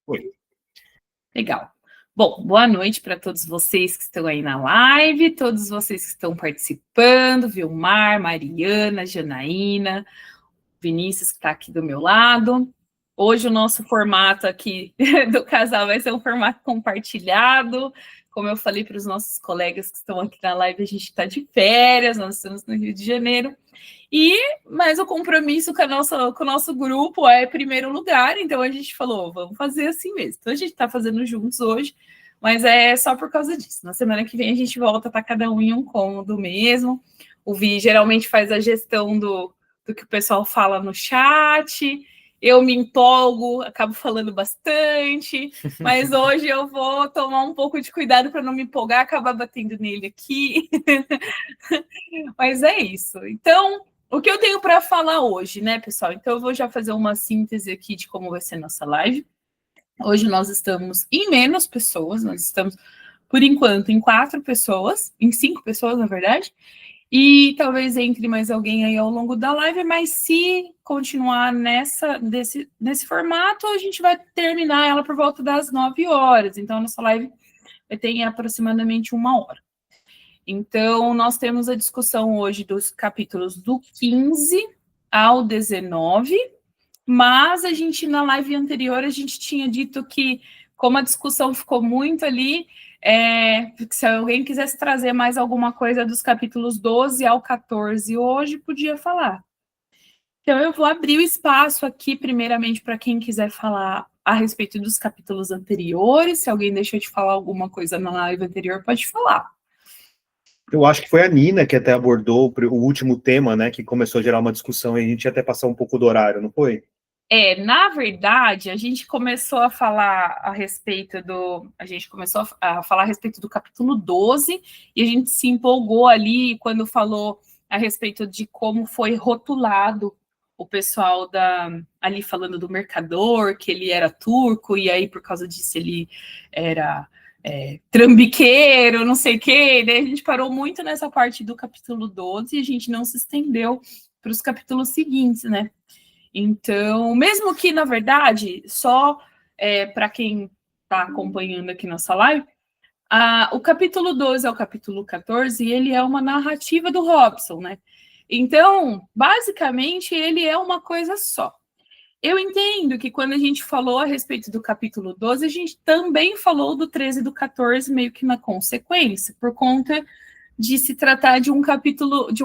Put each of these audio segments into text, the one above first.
Oi. Legal. Bom, boa noite para todos vocês que estão aí na live, todos vocês que estão participando, Vilmar, Mariana, Janaína, Vinícius que está aqui do meu lado. Hoje o nosso formato aqui do casal vai ser um formato compartilhado. Como eu falei para os nossos colegas que estão aqui na live, a gente está de férias, nós estamos no Rio de Janeiro. Mas o compromisso com o nosso grupo é primeiro lugar, então a gente falou, vamos fazer assim mesmo. Então a gente está fazendo juntos hoje, mas é só por causa disso. Na semana que vem a gente volta para cada um em um cômodo mesmo. O Vi geralmente faz a gestão do que o pessoal fala no chat. Eu me empolgo, acabo falando bastante, mas hoje eu vou tomar um pouco de cuidado para não me empolgar, acabar batendo nele aqui. Mas é isso. Então, o que eu tenho para falar hoje, né, pessoal? Então, eu vou já fazer uma síntese aqui de como vai ser nossa live. Hoje nós estamos em menos pessoas, nós estamos, por enquanto, em 4 pessoas, em 5 pessoas, na verdade, e talvez entre mais alguém aí ao longo da live, mas se continuar nesse formato, a gente vai terminar ela por volta das 9 horas. Então, a nossa live vai ter aproximadamente 1 hora. Então, nós temos a discussão hoje dos capítulos do 15 ao 19, mas a gente, na live anterior, a gente tinha dito que, como a discussão ficou muito ali, se alguém quisesse trazer mais alguma coisa dos capítulos 12 ao 14 hoje, podia falar. Então, eu vou abrir o espaço aqui, primeiramente, para quem quiser falar a respeito dos capítulos anteriores. Se alguém deixou de falar alguma coisa na live anterior, pode falar. Eu acho que foi a Nina que até abordou o último tema, né, que começou a gerar uma discussão e a gente ia até passar um pouco do horário, não foi? Na verdade, a gente começou a falar a respeito do capítulo 12, e a gente se empolgou ali quando falou a respeito de como foi rotulado o pessoal ali falando do mercador, que ele era turco, e aí por causa disso ele era trambiqueiro, não sei o quê. Daí a gente parou muito nessa parte do capítulo 12 e a gente não se estendeu para os capítulos seguintes, né? Então, mesmo que, na verdade, só para quem está acompanhando aqui nossa live, o capítulo 12 ao capítulo 14, ele é uma narrativa do Robson, né? Então, basicamente, ele é uma coisa só. Eu entendo que quando a gente falou a respeito do capítulo 12, a gente também falou do 13 e do 14 meio que na consequência, por conta de se tratar de um capítulo, de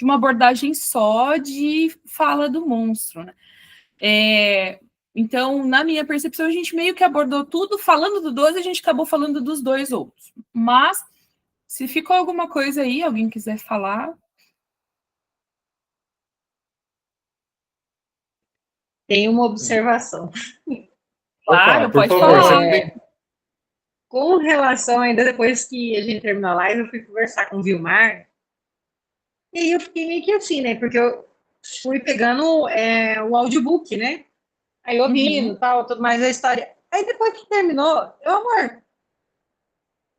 uma abordagem só de fala do monstro, né? Então, na minha percepção, a gente meio que abordou tudo. Falando do 12, a gente acabou falando dos 2 outros. Mas, se ficou alguma coisa aí, alguém quiser falar... Tem uma observação. Claro, por pode favor, falar. Com relação, ainda depois que a gente terminou a live, eu fui conversar com o Vilmar, e aí eu fiquei meio que assim, né? Porque eu fui pegando o audiobook, né? Aí ouvindo, tal, tudo mais a história. Aí depois que terminou, amor,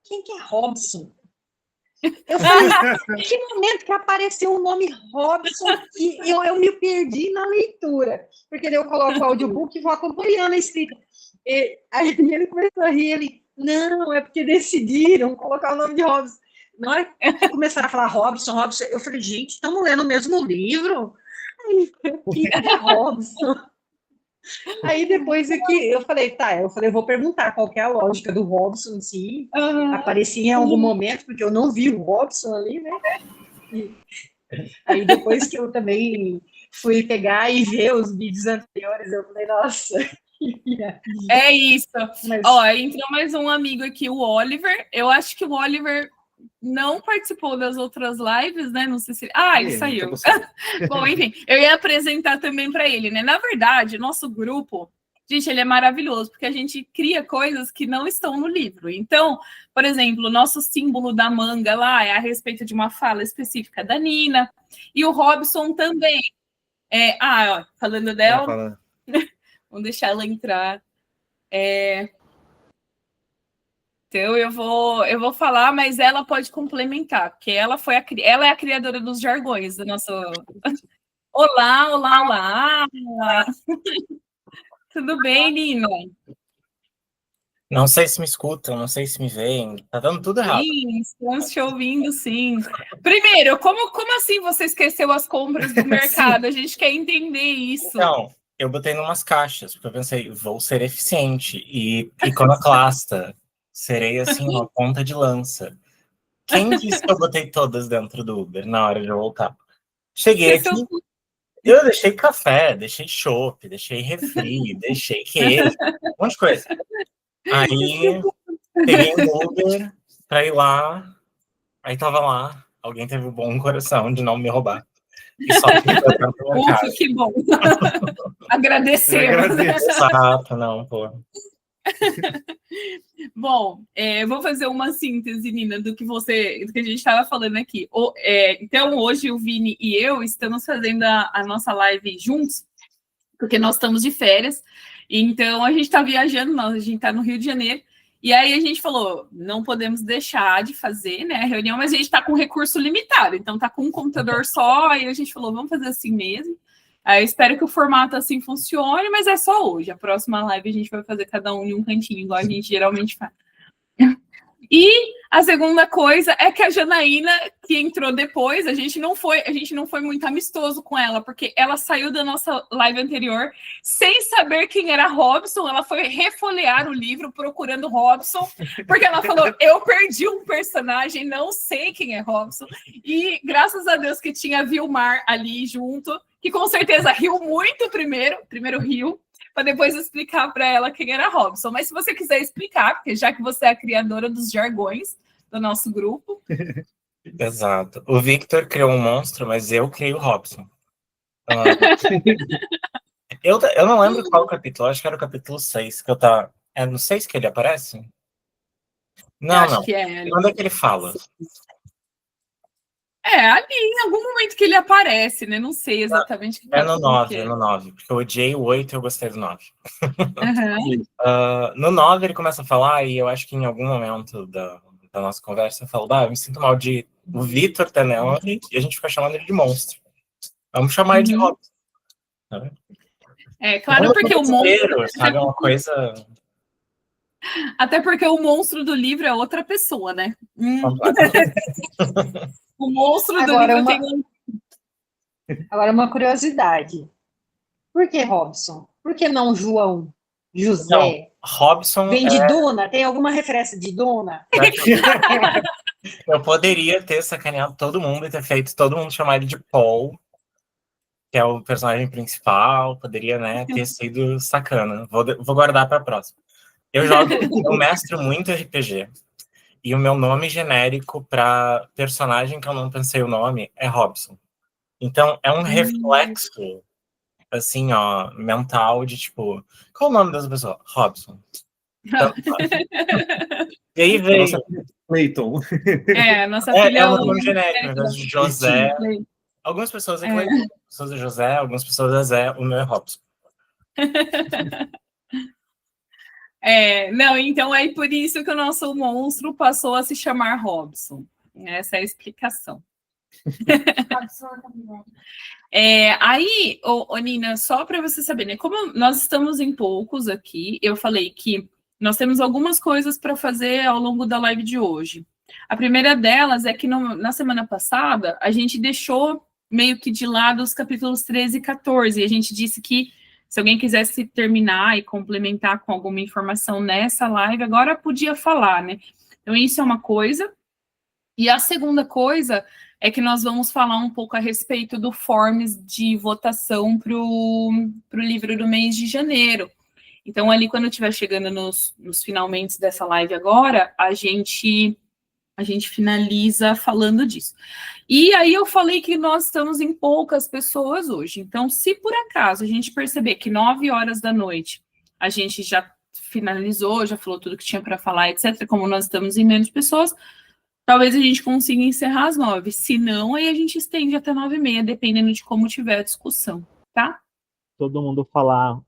quem que é Robson? Eu falei, que momento que apareceu o nome Robson e eu me perdi na leitura. Porque daí eu coloco o audiobook e vou acompanhando a escrita. Aí ele começou a rir, ele, não, é porque decidiram colocar o nome de Robson. Na hora que começaram a falar Robson, eu falei, gente, estamos lendo o mesmo livro? Aí, que é Robson? Aí depois eu falei, eu vou perguntar qual que é a lógica do Robson, se aparecia em algum momento, porque eu não vi o Robson ali, né? Aí depois que eu também fui pegar e ver os vídeos anteriores, eu falei, nossa. É isso. Entrou mais um amigo aqui, o Oliver. Eu acho que o Oliver não participou das outras lives, né? Não sei se... ele saiu. Bom, enfim, eu ia apresentar também para ele, né? Na verdade, nosso grupo, gente, ele é maravilhoso, porque a gente cria coisas que não estão no livro. Então, por exemplo, o nosso símbolo da manga lá é a respeito de uma fala específica da Nina, e o Robson também. Falando dela, vamos deixar ela entrar. Então, eu vou falar, mas ela pode complementar, porque ela é a criadora dos jargões do nosso... Olá. Tudo bem, Nina? Não sei se me escutam, não sei se me veem. Tá dando tudo errado. Sim, estamos te ouvindo, sim. Primeiro, como assim você esqueceu as compras do mercado? A gente quer entender isso. Então, eu botei numas caixas, porque eu pensei, vou ser eficiente e iconoclasta. Serei, assim, uma ponta de lança. Quem disse que eu botei todas dentro do Uber na hora de eu voltar? Cheguei aqui, Esqueceu eu deixei café, deixei chopp, deixei refri, deixei queijo, um monte de coisa. Aí, peguei um Uber pra ir lá, aí tava lá, alguém teve o bom coração de não me roubar. E só ficou dentro da minha Ufa, casa. que bom. Agradecemos. Exato, não, pô. Bom, vou fazer uma síntese, Nina, do que a gente estava falando aqui. Então, hoje o Vini e eu estamos fazendo a nossa live juntos, porque nós estamos de férias. Então, a gente está viajando, a gente está no Rio de Janeiro. E aí a gente falou, não podemos deixar de fazer, né, a reunião, mas a gente está com recurso limitado. Então, está com um computador só, aí a gente falou, vamos fazer assim mesmo. Aí espero que o formato assim funcione, mas é só hoje. A próxima live a gente vai fazer cada um em um cantinho, igual a gente geralmente faz. E a segunda coisa é que a Janaína, que entrou depois, a gente não foi muito amistoso com ela, porque ela saiu da nossa live anterior sem saber quem era Robson. Ela foi refolhear o livro procurando Robson, porque ela falou: eu perdi um personagem, não sei quem é Robson. E graças a Deus que tinha Vilmar ali junto, que com certeza riu muito primeiro riu, para depois explicar para ela quem era Robson. Mas se você quiser explicar, porque já que você é a criadora dos jargões do nosso grupo. Exato. O Victor criou um monstro, mas eu criei o Robson. Eu não lembro qual capítulo, acho que era o capítulo 6, que eu tava... É no 6 que ele aparece? Não, Acho não. que é. Quando é que ele fala? Ali, em algum momento que ele aparece, né? Não sei exatamente. É no 9, é no 9, porque eu odiei o 8 e eu gostei do 9. Uhum. No 9 ele começa a falar, e eu acho que em algum momento da nossa conversa eu falo, eu me sinto mal de o Victor tá nela e a gente fica chamando ele de monstro. Vamos chamar ele de Robson. Claro, porque o monstro... Sabe, é uma coisa... Até porque o monstro do livro é outra pessoa, né? O monstro Agora, do livro tem... Agora, uma curiosidade. Por que Robson? Por que não João? José? Não, Robson vem de Duna? Tem alguma referência de Duna? Eu poderia ter sacaneado todo mundo e ter feito todo mundo chamar ele de Paul, que é o personagem principal. Poderia, né, ter sido sacana. Vou guardar para a próxima. Eu mestro muito RPG. E o meu nome genérico para personagem que eu não pensei o nome é Robson. Então, é um reflexo, assim, ó, mental de, tipo, qual o nome dessa pessoa? Robson. Então, e aí veio... Clayton. Nossa filha é um nome genérico, ao invés de José. Sim. Algumas pessoas é Clayton, algumas pessoas é José, algumas pessoas é Zé, o meu é Robson. Não, então é por isso que o nosso monstro passou a se chamar Robson. Essa é a explicação. Aí, Nina, só para você saber, né? Como nós estamos em poucos aqui, eu falei que nós temos algumas coisas para fazer ao longo da live de hoje. A primeira delas é que na semana passada a gente deixou meio que de lado os capítulos 13 e 14, e a gente disse que se alguém quisesse terminar e complementar com alguma informação nessa live, agora podia falar, né? Então, isso é uma coisa. E a segunda coisa é que nós vamos falar um pouco a respeito do forms de votação para o livro do mês de janeiro. Então, ali, quando eu estiver chegando nos finalmente dessa live agora, a gente finaliza falando disso. E aí eu falei que nós estamos em poucas pessoas hoje. Então, se por acaso a gente perceber que 9 horas da noite a gente já finalizou, já falou tudo que tinha para falar, etc., como nós estamos em menos pessoas, talvez a gente consiga encerrar às 9. Se não, aí a gente estende até 9h30, dependendo de como tiver a discussão, tá? Todo mundo falar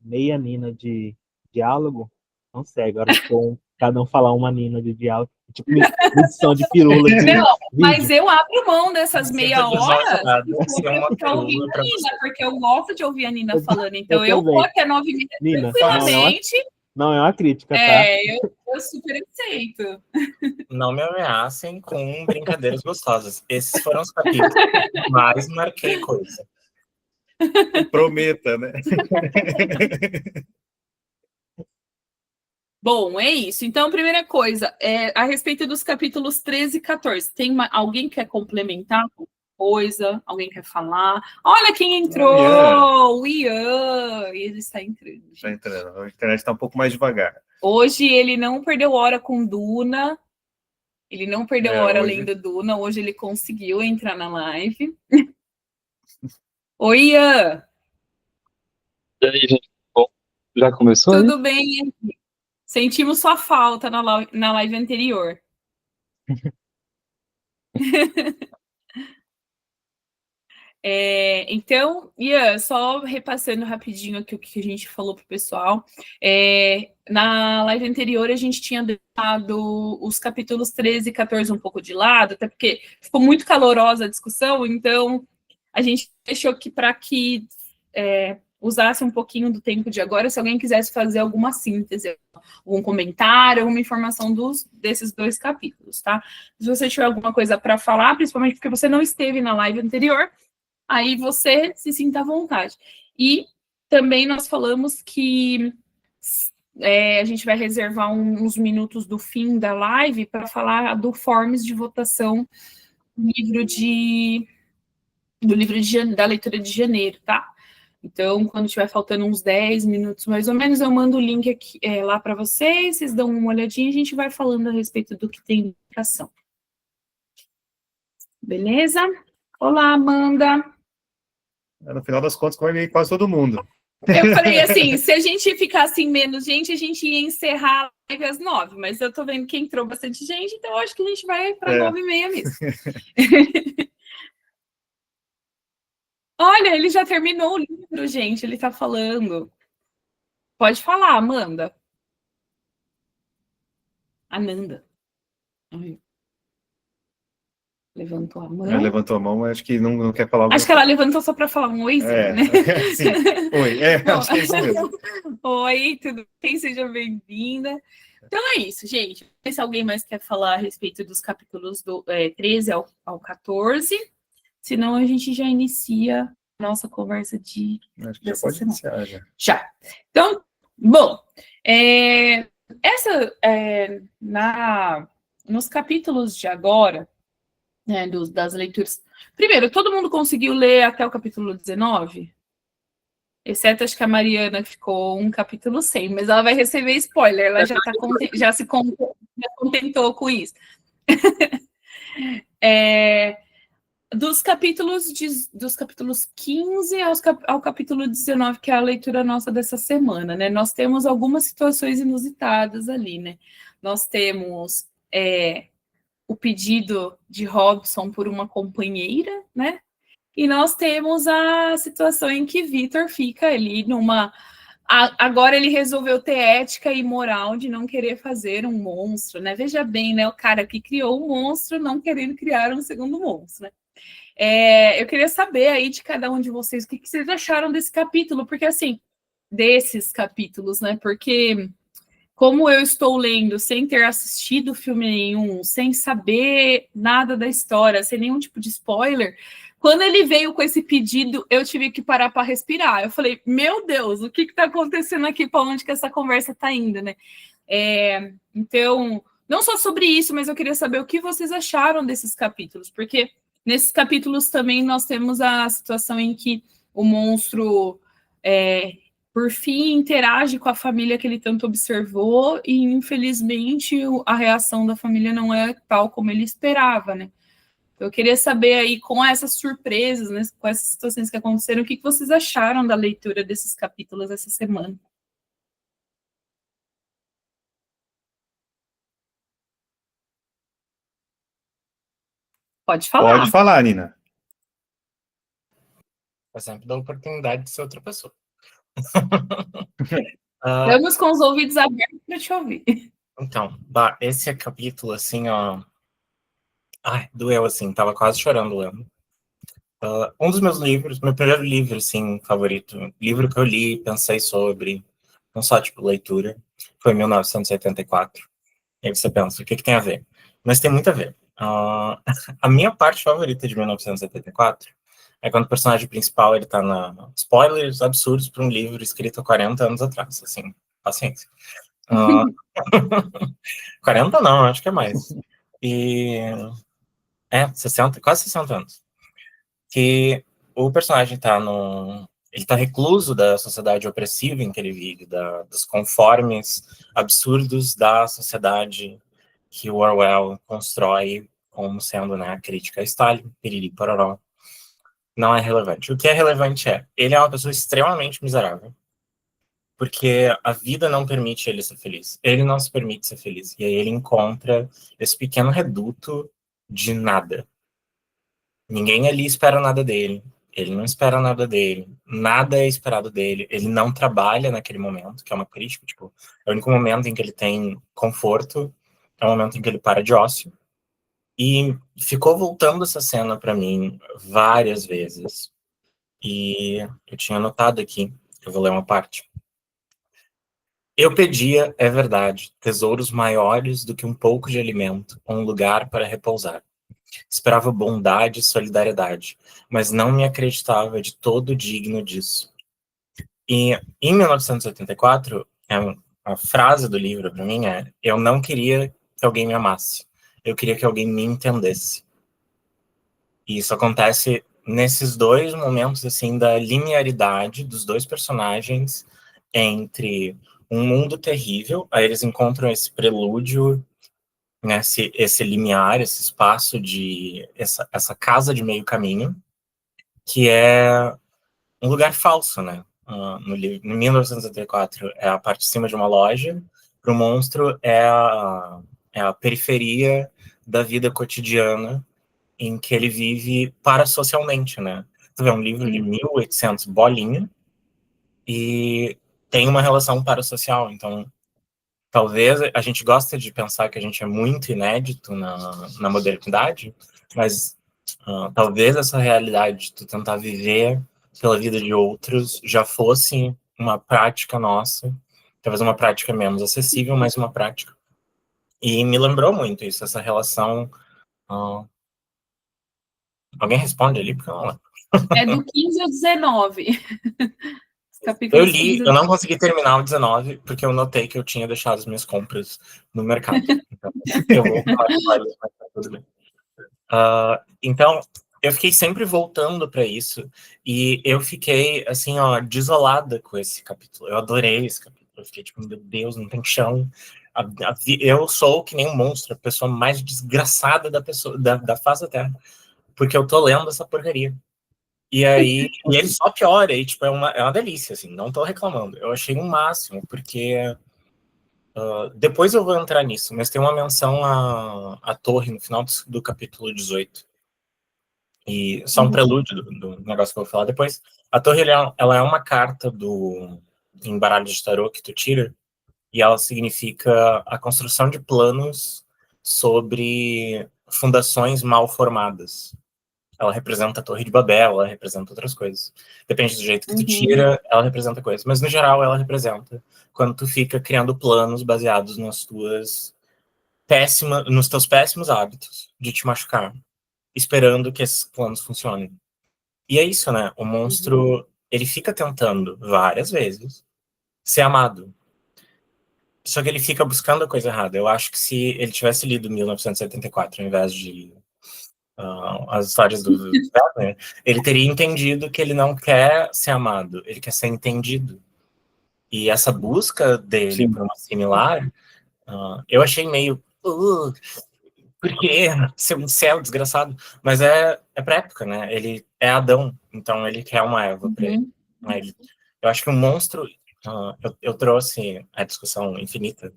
meia Nina de diálogo, não sei, agora ficou cada um falar uma Nina de diálogo, tipo medição de pirula de Não, mas vídeo. eu abro mão dessas meia hora Ser uma pra ouvir pirula a pra Nina, porque eu gosto de ouvir a Nina falando. Então eu eu vou também. até 9h30 Nina, tranquilamente. não é uma crítica, tá? Eu super aceito. Não me ameacem com brincadeiras gostosas. Esses foram os capítulos que mais marquei coisa. Prometa, né? Bom, é isso. Então, primeira coisa, a respeito dos capítulos 13 e 14, tem alguém que quer complementar alguma coisa? Alguém quer falar? Olha quem entrou! O Ian! Ele está entrando. Está entrando. A internet está um pouco mais devagar. Hoje ele não perdeu hora com Duna. Ele não perdeu hora hoje... além da Duna. Hoje ele conseguiu entrar na live. Oi, Ian! E aí, gente? Bom, já começou? Tudo bem? Sentimos sua falta na live anterior. Então, Ian, só repassando rapidinho aqui o que a gente falou para o pessoal. Na live anterior, a gente tinha deixado os capítulos 13 e 14 um pouco de lado, até porque ficou muito calorosa a discussão, então a gente deixou que para que usasse um pouquinho do tempo de agora, se alguém quisesse fazer alguma síntese, algum comentário, alguma informação desses 2 capítulos, tá? Se você tiver alguma coisa para falar, principalmente porque você não esteve na live anterior, aí você se sinta à vontade. E também nós falamos que a gente vai reservar uns minutos do fim da live para falar do forms de votação do livro da leitura de janeiro, tá? Então, quando tiver faltando uns 10 minutos, mais ou menos, eu mando o link aqui, lá para vocês dão uma olhadinha e a gente vai falando a respeito do que tem indicação. Beleza? Olá, Amanda. No final das contas, vai vir quase todo mundo. Eu falei assim, se a gente ficasse em menos gente, a gente ia encerrar a live às 9, mas eu tô vendo que entrou bastante gente, então eu acho que a gente vai para 9h30 mesmo. Olha, ele já terminou o livro, gente, ele tá falando. Pode falar, Amanda. Ananda. Levantou a mão. Ela levantou a mão, mas acho que não quer falar alguma Acho que ela levantou só para falar um oizinho, né? Sim. Oi, acho que é isso mesmo. Oi, tudo bem? Seja bem-vinda. Então é isso, gente. Não sei se alguém mais quer falar a respeito dos capítulos do 13 ao 14. Senão a gente já inicia a nossa conversa de... Acho que já pode iniciar, já. Já. Então, bom, nos capítulos de agora, né, das leituras... Primeiro, todo mundo conseguiu ler até o capítulo 19? Exceto, acho que a Mariana que ficou um capítulo sem, mas ela vai receber spoiler, ela já se contentou com isso. Dos capítulos 15 ao capítulo 19, que é a leitura nossa dessa semana, né? Nós temos algumas situações inusitadas ali, né? Nós temos o pedido de Robson por uma companheira, né? E nós temos a situação em que Vitor fica ali agora ele resolveu ter ética e moral de não querer fazer um monstro, né? Veja bem, né? O cara que criou um monstro não querendo criar um segundo monstro, né? Eu queria saber aí de cada um de vocês o que vocês acharam desse capítulo, porque assim, desses capítulos, né? Porque como eu estou lendo sem ter assistido filme nenhum, sem saber nada da história, sem nenhum tipo de spoiler, quando ele veio com esse pedido, eu tive que parar para respirar. Eu falei, meu Deus, o que está acontecendo aqui? Para onde que essa conversa está indo, né? Então, não só sobre isso, mas eu queria saber o que vocês acharam desses capítulos, porque nesses capítulos também nós temos a situação em que o monstro, por fim, interage com a família que ele tanto observou e, infelizmente, a reação da família não é tal como ele esperava, né? Eu queria saber aí, com essas surpresas, né, com essas situações que aconteceram, o que vocês acharam da leitura desses capítulos essa semana? Pode falar. Pode falar, Nina. Eu sempre dou a oportunidade de ser outra pessoa. Estamos com os ouvidos abertos para te ouvir. Então, esse capítulo, assim, ó... Ai, doeu, assim, tava quase chorando lendo. Um dos meus livros, meu primeiro livro, assim, favorito, livro que eu li, pensei sobre, não só, tipo, leitura, foi 1984. E aí você pensa, o que tem a ver? Mas tem muito a ver. A minha parte favorita de 1984 é quando o personagem principal, ele tá na... Spoilers absurdos para um livro escrito há 40 anos atrás, assim, paciência. 40 não, acho que é mais. E... 60, quase 60 anos. Que o personagem tá no... Ele tá recluso da sociedade opressiva em que ele vive, dos conformes absurdos da sociedade que o Orwell constrói como sendo, né, a crítica a Stalin, piriri, pororó. Não é relevante. O que é relevante ele é uma pessoa extremamente miserável, porque a vida não permite ele ser feliz. Ele não se permite ser feliz. E aí ele encontra esse pequeno reduto de nada. Ninguém ali espera nada dele. Ele não espera nada dele. Nada é esperado dele. Ele não trabalha naquele momento, que é uma crítica. Tipo, é o único momento em que ele tem conforto, é o momento em que ele para de ócio. E ficou voltando essa cena para mim várias vezes. E eu tinha anotado aqui, eu vou ler uma parte. Eu pedia, é verdade, tesouros maiores do que um pouco de alimento, um lugar para repousar. Esperava bondade e solidariedade, mas não me acreditava de todo digno disso. E em 1984, a frase do livro para mim é: eu não queria que alguém me amasse, eu queria que alguém me entendesse. E isso acontece nesses dois momentos assim da linearidade dos dois personagens entre um mundo terrível, aí eles encontram esse prelúdio, né, esse limiar, esse espaço de essa casa de meio caminho, que é um lugar falso, né? No livro, em 1984 é a parte de cima de uma loja, para o monstro é a periferia da vida cotidiana em que ele vive parasocialmente, né? Tu vê um livro de 1800 bolinha e tem uma relação parasocial, então talvez a gente goste de pensar que a gente é muito inédito na modernidade, mas talvez essa realidade de tu tentar viver pela vida de outros já fosse uma prática nossa, talvez uma prática menos acessível, mas uma prática. E me lembrou muito isso, essa relação. Alguém responde ali, porque eu não lembro. É do 15 ao 19. Eu Capítulos li, 15 eu não consegui terminar o 19, porque eu notei que eu tinha deixado as minhas compras no mercado. Então, eu vou falar de vários, mas tá tudo bem. Então, eu fiquei sempre voltando para isso, e eu fiquei, assim, ó, desolada com esse capítulo. Eu adorei esse capítulo. Eu fiquei tipo, meu Deus, não tem chão. Eu sou que nem um monstro, a pessoa mais desgraçada da face da Terra, porque eu tô lendo essa porcaria. E aí, e ele só piora, e tipo, é uma delícia, assim, não tô reclamando. Eu achei um máximo, porque depois eu vou entrar nisso, mas tem uma menção à torre no final do capítulo 18. E só um prelúdio do negócio que eu vou falar depois. A torre, ela é uma carta em baralho de tarô que tu tira, e ela significa a construção de planos sobre fundações mal formadas. Ela representa a Torre de Babel, ela representa outras coisas. Depende do jeito que tu tira, ela representa coisas. Mas, no geral, ela representa quando tu fica criando planos baseados nos teus péssimos hábitos de te machucar, esperando que esses planos funcionem. E é isso, né? O monstro, ele fica tentando, várias vezes, ser amado. Só que ele fica buscando a coisa errada. Eu acho que se ele tivesse lido 1974, ao invés de as histórias do Batman, ele teria entendido que ele não quer ser amado, ele quer ser entendido. E essa busca dele por uma similar, eu achei meio... por que ser um céu desgraçado? Mas é pra época, né? Ele é Adão, então ele quer uma Eva pra ele. Eu acho que o monstro... eu trouxe a discussão infinita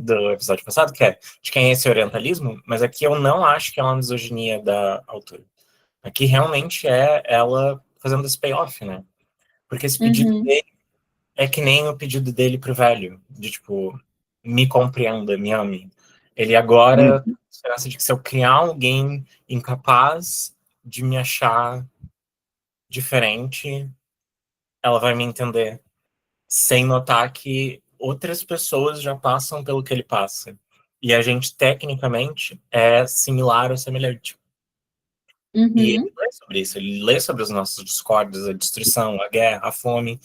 do episódio passado, que é de quem é esse orientalismo, mas aqui eu não acho que é uma misoginia da autora. Aqui realmente é ela fazendo esse payoff, né? Porque esse pedido dele é que nem o pedido dele pro velho, de tipo, me compreenda, me ame. Ele agora tem esperança de que se eu criar alguém incapaz de me achar diferente, ela vai me entender, sem notar que outras pessoas já passam pelo que ele passa. E a gente, tecnicamente, é similar ou semelhante. E ele lê sobre isso, ele lê sobre os nossos discórdios, a destruição, a guerra, a fome,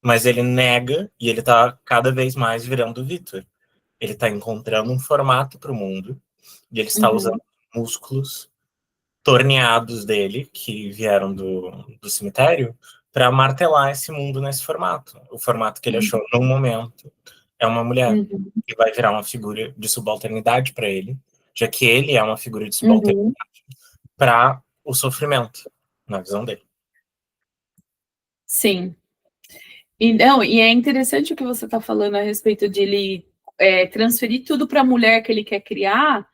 mas ele nega e ele tá cada vez mais virando o Victor. Ele tá encontrando um formato para o mundo e ele está usando músculos torneados dele, que vieram do cemitério, para martelar esse mundo nesse formato. O formato que ele achou no momento é uma mulher, que vai virar uma figura de subalternidade para ele, já que ele é uma figura de subalternidade para o sofrimento, na visão dele. Sim. E é interessante o que você está falando a respeito de ele transferir tudo para a mulher que ele quer criar,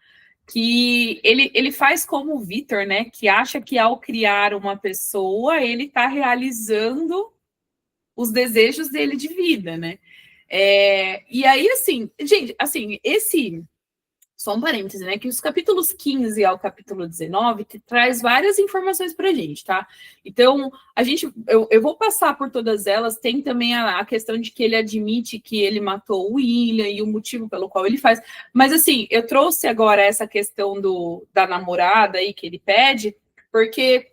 que ele faz como o Victor, né? Que acha que ao criar uma pessoa, ele está realizando os desejos dele de vida, né? E aí, assim, gente, assim, só um parêntese, né? Que os capítulos 15 ao capítulo 19 traz várias informações para a gente, tá? Então, eu vou passar por todas elas. Tem também a questão de que ele admite que ele matou o William e o motivo pelo qual ele faz. Mas, assim, eu trouxe agora essa questão da namorada aí que ele pede, porque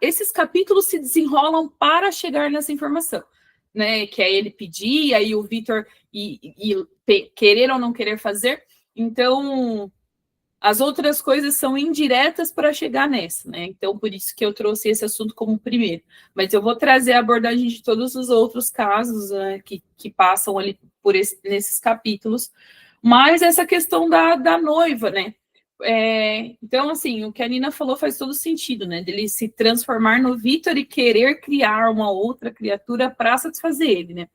esses capítulos se desenrolam para chegar nessa informação, né? Que é ele pedir, aí o Victor querer ou não querer fazer. Então, as outras coisas são indiretas para chegar nessa, né? Então, por isso que eu trouxe esse assunto como primeiro. Mas eu vou trazer a abordagem de todos os outros casos, né, que passam ali nesses capítulos. Mas essa questão da noiva, né? Então, assim, o que a Nina falou faz todo sentido, né? Dele se transformar no Victor e querer criar uma outra criatura para satisfazer ele, né?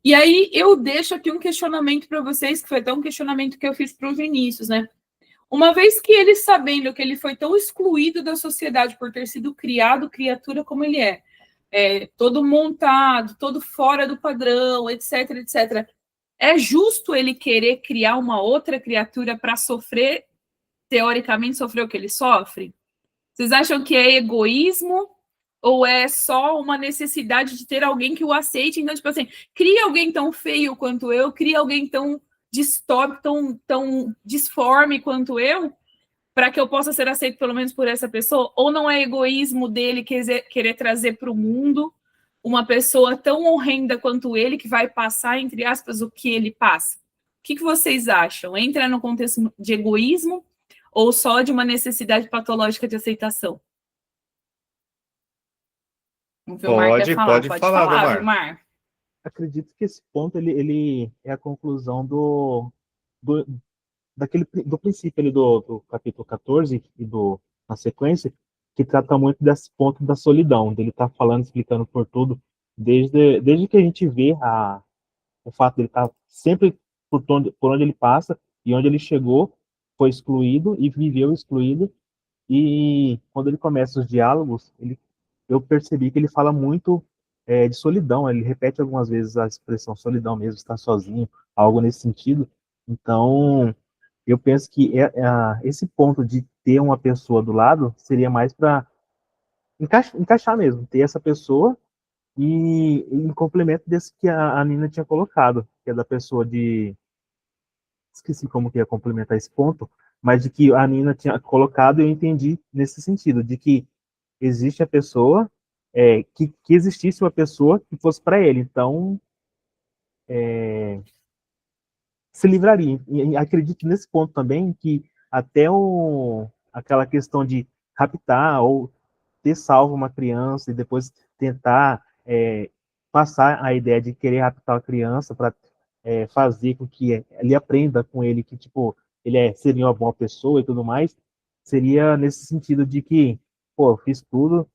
E aí eu deixo aqui um questionamento para vocês, que foi até um questionamento que eu fiz para o Vinícius, né? Uma vez que ele, sabendo que ele foi tão excluído da sociedade por ter sido criado criatura como ele todo montado, todo fora do padrão, etc, etc. É justo ele querer criar uma outra criatura para sofrer, teoricamente, sofrer o que ele sofre? Vocês acham que é egoísmo? Ou é só uma necessidade de ter alguém que o aceite? Então, tipo assim, cria alguém tão feio quanto eu, cria alguém tão distópico, tão disforme quanto eu, para que eu possa ser aceito pelo menos por essa pessoa? Ou não é egoísmo dele querer trazer para o mundo uma pessoa tão horrenda quanto ele, que vai passar, entre aspas, o que ele passa? O que vocês acham? Entra no contexto de egoísmo ou só de uma necessidade patológica de aceitação? Pode falar, Vilmar. Acredito que esse ponto ele é a conclusão do princípio ali do capítulo 14 e na sequência, que trata muito desse ponto da solidão, dele tá falando, explicando por tudo, desde que a gente vê o fato dele estar sempre por onde ele passa e onde ele chegou, foi excluído e viveu excluído, e quando ele começa os diálogos, eu percebi que ele fala muito de solidão, ele repete algumas vezes a expressão solidão mesmo, estar sozinho, algo nesse sentido. Então, eu penso que esse ponto de ter uma pessoa do lado seria mais para encaixar mesmo, ter essa pessoa e em complemento desse que a Nina tinha colocado, que é da pessoa de... Esqueci como que ia complementar esse ponto, mas de que a Nina tinha colocado, eu entendi nesse sentido, de que existe a pessoa, que existisse uma pessoa que fosse para ele, então se livraria. E acredito nesse ponto também que até aquela questão de raptar ou ter salvo uma criança e depois tentar passar a ideia de querer raptar a criança para fazer com que ele aprenda com ele que tipo ele seria uma boa pessoa e tudo mais, seria nesse sentido de que, pô, eu fiz tudo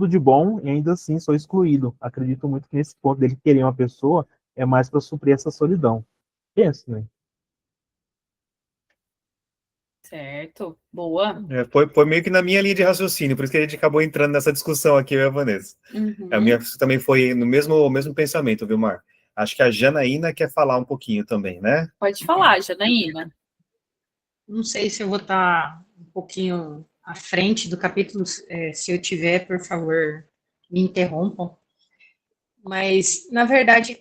de bom e ainda assim sou excluído. Acredito muito que nesse ponto dele querer uma pessoa é mais para suprir essa solidão. Penso, né? Certo, boa. Foi meio que na minha linha de raciocínio, por isso que a gente acabou entrando nessa discussão aqui, eu e a Vanessa. A minha também foi no mesmo pensamento, Vilmar. Acho que a Janaína quer falar um pouquinho também, né? Pode falar, Janaína. Não sei se eu vou estar um pouquinho à frente do capítulo, se eu tiver, por favor, me interrompam. Mas, na verdade,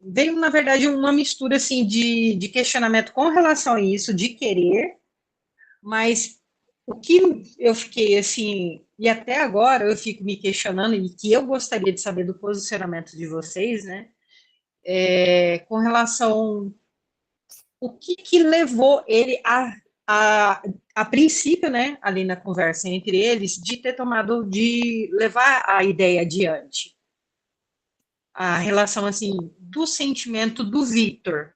veio, na verdade, uma mistura, assim, de questionamento com relação a isso, de querer, mas o que eu fiquei, assim, e até agora eu fico me questionando, e que eu gostaria de saber do posicionamento de vocês, né, com relação o que levou ele a princípio, né, ali na conversa entre eles, de levar a ideia adiante. A relação, assim, do sentimento do Victor.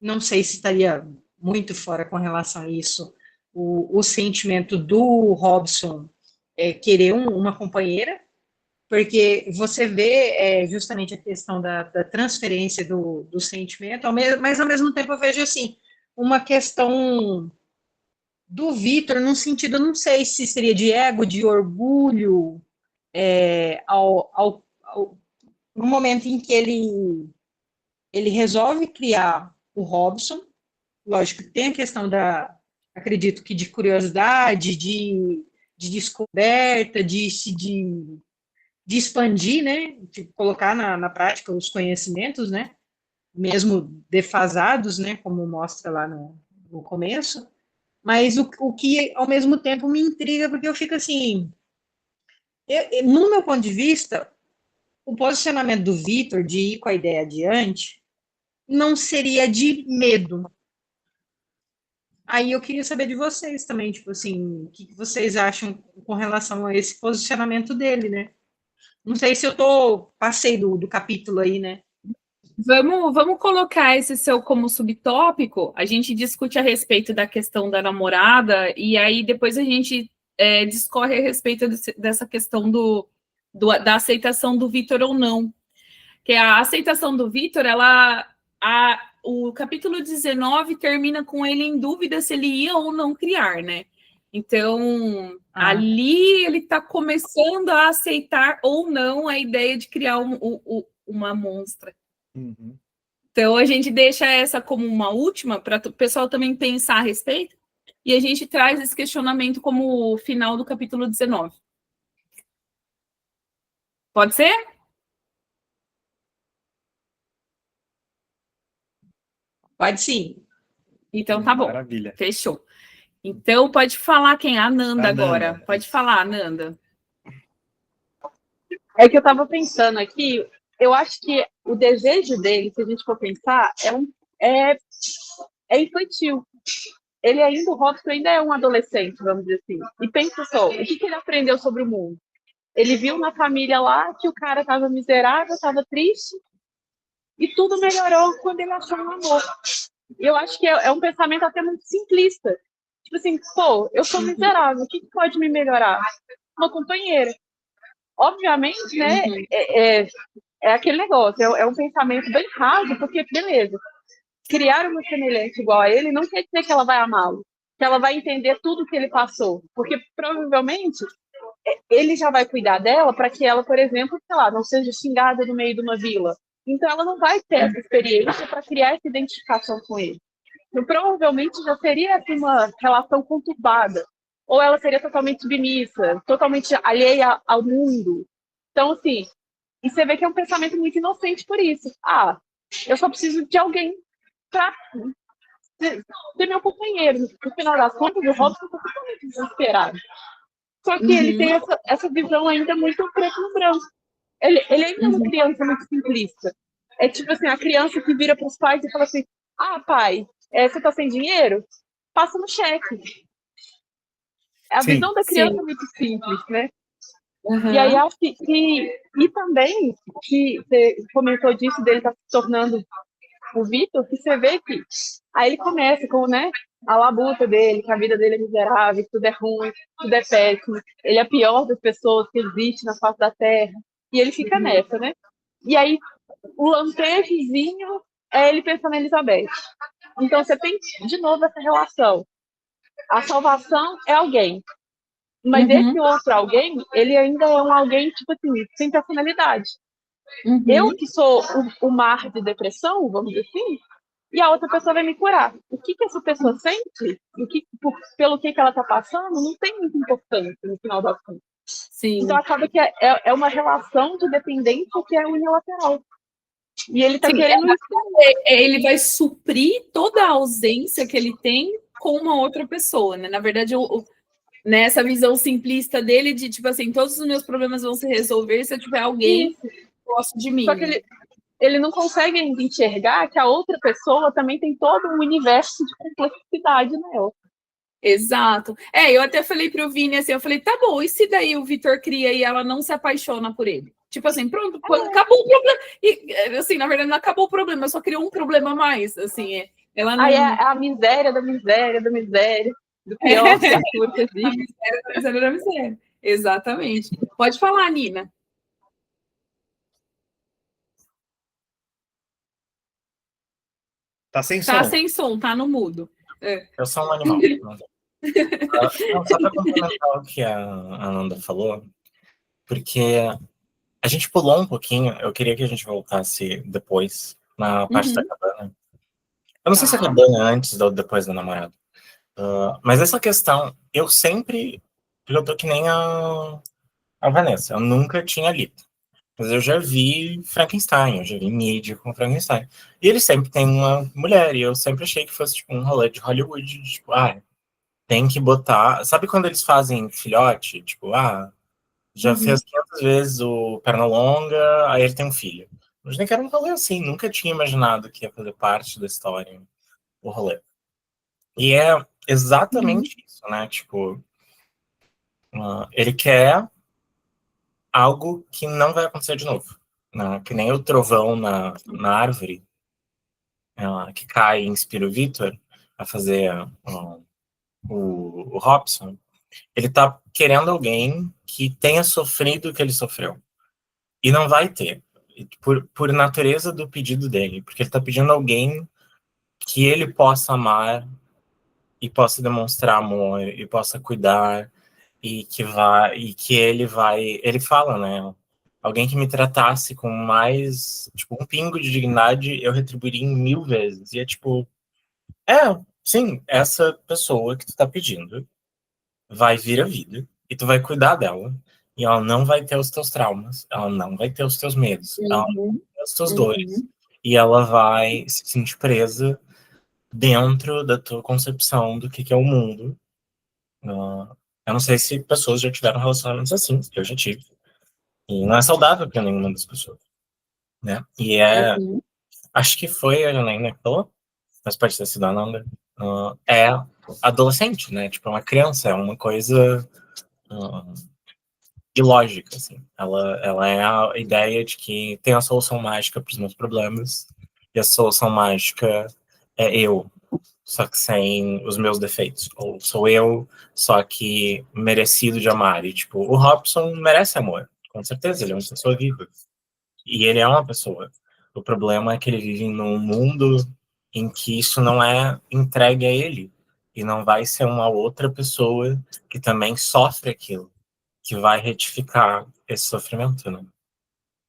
Não sei se estaria muito fora com relação a isso, o sentimento do Robson querer uma companheira, porque você vê justamente a questão da transferência do sentimento, mas ao mesmo tempo eu vejo assim, uma questão do Vitor, num sentido, não sei se seria de ego, de orgulho, no momento em que ele resolve criar o Robson. Lógico que tem a questão acredito que de curiosidade, de descoberta, de expandir, né, de colocar na prática os conhecimentos, né, mesmo defasados, né, como mostra lá no começo, mas o que ao mesmo tempo me intriga, porque eu fico assim, no meu ponto de vista, o posicionamento do Vitor de ir com a ideia adiante não seria de medo. Aí eu queria saber de vocês também, tipo assim, o que vocês acham com relação a esse posicionamento dele, né? Não sei se passei do capítulo aí, né? Vamos colocar esse seu como subtópico. A gente discute a respeito da questão da namorada e aí depois a gente discorre a respeito dessa questão da aceitação do Vitor ou não. Que a aceitação do Vitor, o capítulo 19 termina com ele em dúvida se ele ia ou não criar, né? Então, ali ele está começando a aceitar ou não a ideia de criar uma monstra. Uhum. Então, a gente deixa essa como uma última, para o pessoal também pensar a respeito, e a gente traz esse questionamento como o final do capítulo 19. Pode ser? Pode sim. Então, tá bom. Maravilha. Fechou. Então, pode falar quem? A Nanda agora. Pode falar, Nanda. É que eu estava pensando aqui, eu acho que o desejo dele, se a gente for pensar, é infantil. Ele ainda, o Robson ainda é um adolescente, vamos dizer assim. E pensa só, o que ele aprendeu sobre o mundo? Ele viu na família lá que o cara estava miserável, estava triste, e tudo melhorou quando ele achou um amor. Eu acho que é um pensamento até muito simplista. Tipo assim, pô, eu sou miserável, o que pode me melhorar? Uma companheira. Obviamente, né, é aquele negócio, é um pensamento bem raso, porque, beleza, criar uma semelhante igual a ele não quer dizer que ela vai amá-lo, que ela vai entender tudo que ele passou, porque provavelmente ele já vai cuidar dela para que ela, por exemplo, sei lá, não seja xingada no meio de uma vila. Então ela não vai ter essa experiência para criar essa identificação com ele. Então, provavelmente já seria assim, uma relação conturbada. Ou ela seria totalmente submissa, totalmente alheia ao mundo. Então, assim, e você vê que é um pensamento muito inocente por isso. Ah, eu só preciso de alguém para ser meu companheiro. No final das contas, o Robson está totalmente desesperado. Só que ele tem essa visão ainda muito preto no branco. Ele ainda é uma criança muito simplista. É tipo assim, a criança que vira para os pais e fala assim, ah, pai, você tá sem dinheiro? Passa no cheque. A visão da criança é muito simples, né? E aí acho que e também que você comentou disso dele estar se tornando o Vitor, que você vê que aí ele começa com, né, a labuta dele, que a vida dele é miserável, que tudo é ruim, tudo é péssimo, ele é a pior das pessoas que existe na face da Terra, e ele fica nessa, né? E aí o lampejozinho é ele pensando em Elizabeth. Então você tem de novo essa relação. A salvação é alguém. Mas esse outro alguém, ele ainda é um alguém, tipo assim, sem personalidade. Uhum. Eu que sou o mar de depressão, vamos dizer assim, e a outra pessoa vai me curar. O que essa pessoa sente, pelo que ela está passando, não tem muita importância no final das contas. Sim. Então acaba que é uma relação de dependência que é unilateral. E ele está querendo isso. Ele vai suprir toda a ausência que ele tem com uma outra pessoa, né? Na verdade, nessa visão simplista dele de, tipo assim, todos os meus problemas vão se resolver se eu tiver alguém que gosta de mim. Só que ele não consegue ainda enxergar que a outra pessoa também tem todo um universo de complexidade nela. Exato. Eu até falei pro Vini assim, eu falei, tá bom, e se daí o Vitor cria e ela não se apaixona por ele? Tipo assim, pronto, acabou o problema. E, assim, na verdade, não acabou o problema, só criou um problema a mais, assim. Ela não... Aí é a miséria da miséria da miséria, do pior criatura que existe. A miséria da miséria. Exatamente. Pode falar, Nina. Tá sem som. Tá sem som, tá no mudo. Eu sou um animal. Não, só para complementar o que a Ananda falou, porque a gente pulou um pouquinho, eu queria que a gente voltasse depois, na parte da cabana. Eu não sei se a cabana é antes ou depois da namorada. Mas essa questão, eu sempre... Eu tô que nem a Vanessa, eu nunca tinha lido. Mas eu já vi Frankenstein, eu já vi mídia com Frankenstein. E ele sempre tem uma mulher, e eu sempre achei que fosse tipo um rolê de Hollywood, tipo, tem que botar... Sabe quando eles fazem filhote? Tipo, já fez 500 vezes o Pernalonga, aí ele tem um filho. Mas nem que era um rolê assim, nunca tinha imaginado que ia fazer parte da história, o rolê. E é exatamente isso, né? Tipo, ele quer algo que não vai acontecer de novo. Né? Que nem o trovão na árvore, que cai e inspira o Victor a fazer o Robson. Ele tá querendo alguém que tenha sofrido o que ele sofreu. E não vai ter. Por natureza do pedido dele. Porque ele tá pedindo alguém que ele possa amar e possa demonstrar amor e possa cuidar e que ele fala, né? Alguém que me tratasse com mais, tipo, um pingo de dignidade, eu retribuiria em 1000 vezes. E é tipo, sim, essa pessoa que tu tá pedindo vai vir a vida e tu vai cuidar dela. E ela não vai ter os teus traumas, ela não vai ter os teus medos, ela não vai ter as tuas dores. E ela vai se sentir presa dentro da tua concepção do que é o mundo. Eu não sei se pessoas já tiveram relacionamentos assim, eu já tive. E não é saudável para nenhuma das pessoas, né? E acho que foi a Janaína que falou, mas pode ter sido a Ananda, é adolescente, né? Tipo, é uma criança, é uma coisa ilógica, assim. Ela é a ideia de que tem a solução mágica para os meus problemas, e a solução mágica é eu, só que sem os meus defeitos. Ou sou eu, só que merecido de amar. E, tipo, o Robson merece amor. Com certeza, ele é uma pessoa viva. E ele é uma pessoa. O problema é que ele vive num mundo em que isso não é entregue a ele. E não vai ser uma outra pessoa que também sofre aquilo, que vai retificar esse sofrimento, né?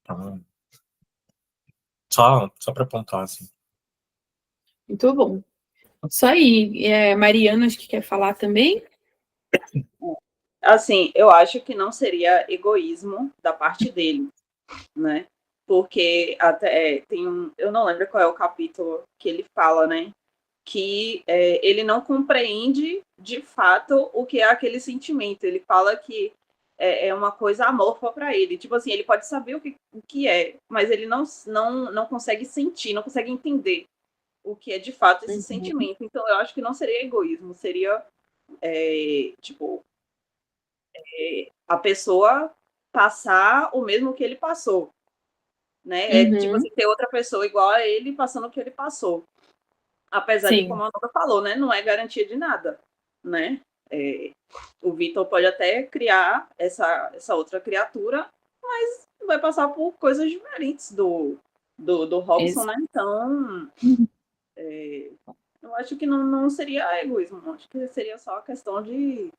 Então, só para pontuar, assim. Muito bom. Isso aí. Mariana, acho que quer falar também. Assim, eu acho que não seria egoísmo da parte dele, né? Porque até eu não lembro qual é o capítulo que ele fala, né? Que ele não compreende de fato o que é aquele sentimento. Ele fala que é uma coisa amorfa para ele. Tipo assim, ele pode saber o que é, mas ele não consegue sentir, não consegue entender o que é de fato esse sentimento. Então, eu acho que não seria egoísmo, seria tipo a pessoa passar o mesmo que ele passou, né? Tipo assim, ter outra pessoa igual a ele passando o que ele passou. Apesar de, como a Nanda falou, né? Não é garantia de nada, né? O Victor pode até criar essa outra criatura, mas vai passar por coisas diferentes do Robson, né? Então, eu acho que não seria egoísmo, acho que seria só a questão de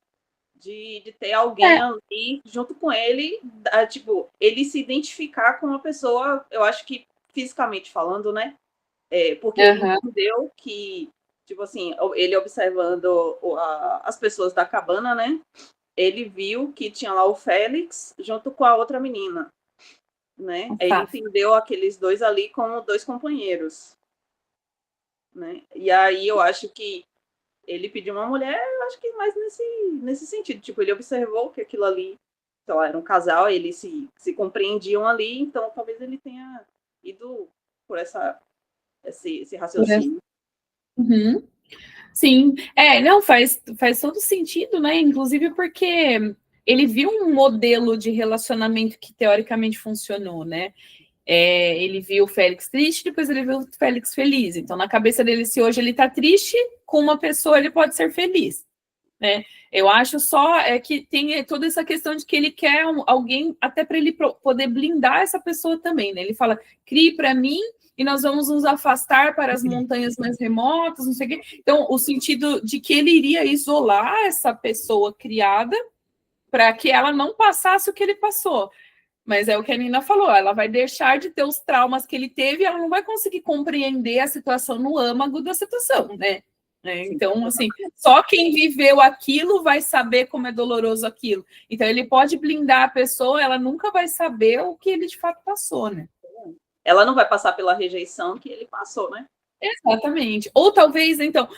de ter alguém ali junto com ele, tipo, ele se identificar com uma pessoa, eu acho que fisicamente falando, né? Porque ele entendeu que, tipo assim, ele observando as pessoas da cabana, né? Ele viu que tinha lá o Félix junto com a outra menina, né? Ele entendeu aqueles dois ali como dois companheiros, né? E aí eu acho que ele pediu uma mulher, eu acho que mais nesse sentido. Tipo, ele observou que aquilo ali, sei lá, era um casal, eles se compreendiam ali, então talvez ele tenha ido por esse raciocínio. Uhum. Sim, não, faz todo sentido, né? Inclusive porque ele viu um modelo de relacionamento que teoricamente funcionou, né? Ele viu o Félix triste, depois ele viu o Félix feliz. Então, na cabeça dele, se hoje ele tá triste, com uma pessoa ele pode ser feliz, né? Eu acho só que tem toda essa questão de que ele quer alguém até para ele poder blindar essa pessoa também, né? Ele fala, crie para mim e nós vamos nos afastar para as montanhas mais remotas, não sei o quê. Então, o sentido de que ele iria isolar essa pessoa criada para que ela não passasse o que ele passou. Mas é o que a Nina falou, ela vai deixar de ter os traumas que ele teve, ela não vai conseguir compreender a situação no âmago da situação, né? Então, assim, só quem viveu aquilo vai saber como é doloroso aquilo. Então, ele pode blindar a pessoa, ela nunca vai saber o que ele de fato passou, né? Ela não vai passar pela rejeição que ele passou, né? Exatamente. Ou talvez, então,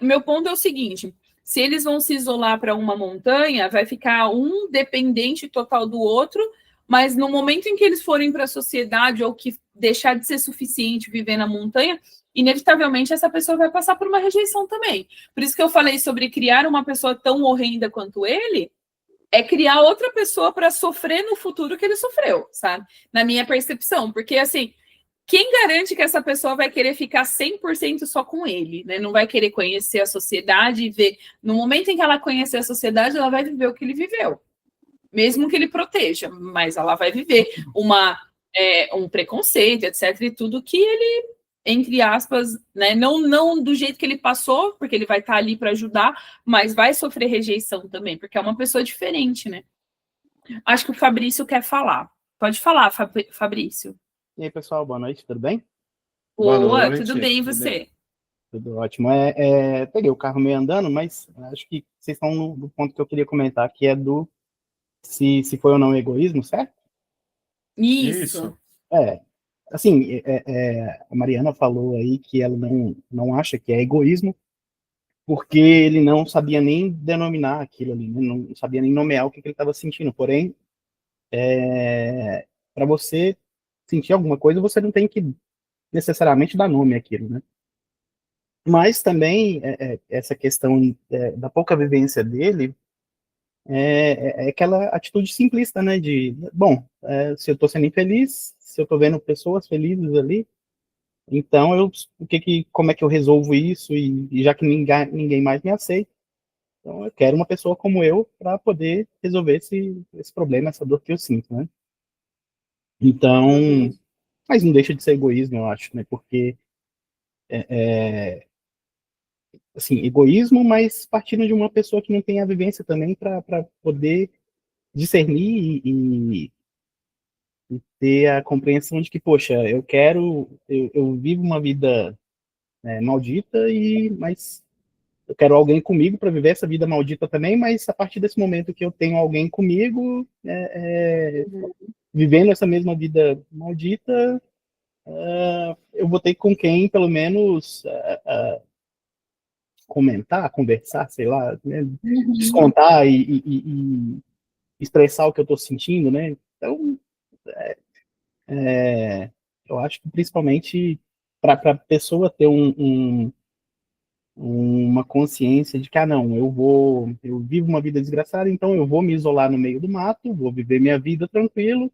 meu ponto é o seguinte: se eles vão se isolar para uma montanha, vai ficar um dependente total do outro, mas no momento em que eles forem para a sociedade ou que deixar de ser suficiente viver na montanha, inevitavelmente essa pessoa vai passar por uma rejeição também. Por isso que eu falei sobre criar uma pessoa tão horrenda quanto ele, é criar outra pessoa para sofrer no futuro que ele sofreu, sabe? Na minha percepção, porque assim, quem garante que essa pessoa vai querer ficar 100% só com ele, né? Não vai querer conhecer a sociedade e ver. No momento em que ela conhecer a sociedade, ela vai viver o que ele viveu. Mesmo que ele proteja, mas ela vai viver um preconceito, etc. E tudo que ele, entre aspas, né? Não do jeito que ele passou, porque ele vai estar ali para ajudar, mas vai sofrer rejeição também, porque é uma pessoa diferente, né? Acho que o Fabrício quer falar. Pode falar, Fabrício. E aí, pessoal, boa noite, tudo bem? Boa noite, tudo bem, e você? Tudo ótimo. Peguei o carro meio andando, mas acho que vocês estão no ponto que eu queria comentar, que é do se foi ou não egoísmo, certo? Isso. Assim, a Mariana falou aí que ela não acha que é egoísmo, porque ele não sabia nem denominar aquilo ali, né? Não sabia nem nomear o que ele estava sentindo. Porém, para você sentir alguma coisa, você não tem que necessariamente dar nome àquilo, né? Mas também essa questão da pouca vivência dele é aquela atitude simplista, né? Se eu estou sendo infeliz, se eu estou vendo pessoas felizes ali, então como é que eu resolvo isso? E já que ninguém mais me aceita, então eu quero uma pessoa como eu para poder resolver esse problema, essa dor que eu sinto, né? Então, mas não deixa de ser egoísmo, eu acho, né? Porque assim, egoísmo, mas partindo de uma pessoa que não tem a vivência também para poder discernir e ter a compreensão de que, poxa, eu vivo uma vida maldita, mas eu quero alguém comigo para viver essa vida maldita também, mas a partir desse momento que eu tenho alguém comigo, vivendo essa mesma vida maldita, eu vou ter com quem, pelo menos, comentar, conversar, sei lá, né? Descontar e expressar o que eu estou sentindo, né? Então, eu acho que principalmente para a pessoa ter uma consciência de que, não, eu vivo uma vida desgraçada, então eu vou me isolar no meio do mato, vou viver minha vida tranquilo,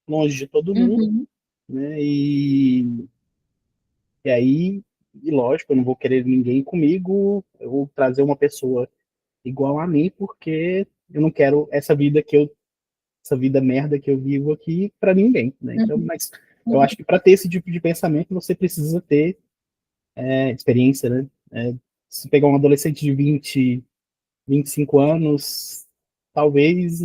longe de todo mundo, né? E aí, lógico, eu não vou querer ninguém comigo, eu vou trazer uma pessoa igual a mim, porque eu não quero essa vida merda que eu vivo aqui para ninguém, né? Então, mas eu acho que para ter esse tipo de pensamento, você precisa ter experiência, né? Se pegar um adolescente de 20, 25 anos, talvez,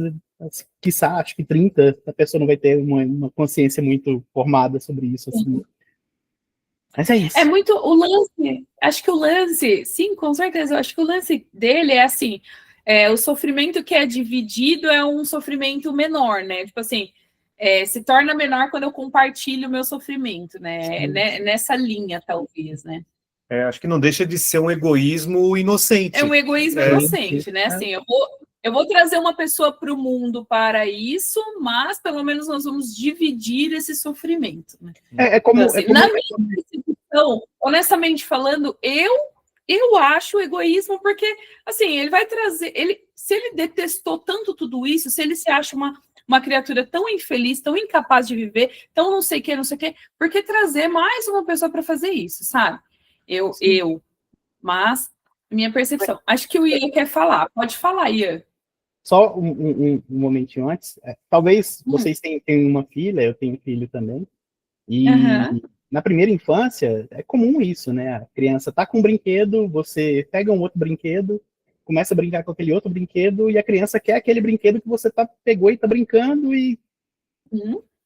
quiçá, acho que 30, a pessoa não vai ter uma consciência muito formada sobre isso, assim. Mas é isso. É muito o lance, acho que o lance, sim, com certeza, eu acho que o lance dele é assim, o sofrimento que é dividido é um sofrimento menor, né? Tipo assim, se torna menor quando eu compartilho o meu sofrimento, né? Nessa linha, talvez, né? Acho que não deixa de ser um egoísmo inocente. É um egoísmo inocente, né? Assim, eu vou trazer uma pessoa para o mundo para isso, mas pelo menos nós vamos dividir esse sofrimento. Né? Como, então, assim, na minha percepção, honestamente falando, eu acho egoísmo porque, assim, ele vai trazer... se ele detestou tanto tudo isso, se ele se acha uma criatura tão infeliz, tão incapaz de viver, tão não sei o que, por que trazer mais uma pessoa para fazer isso, sabe? Mas, minha percepção. Acho que o Ian quer falar. Pode falar, Ian. Só um momentinho antes. Talvez vocês tenham uma filha, eu tenho um filho também. E na primeira infância, é comum isso, né? A criança tá com um brinquedo, você pega um outro brinquedo, começa a brincar com aquele outro brinquedo, e a criança quer aquele brinquedo que você pegou e tá brincando, e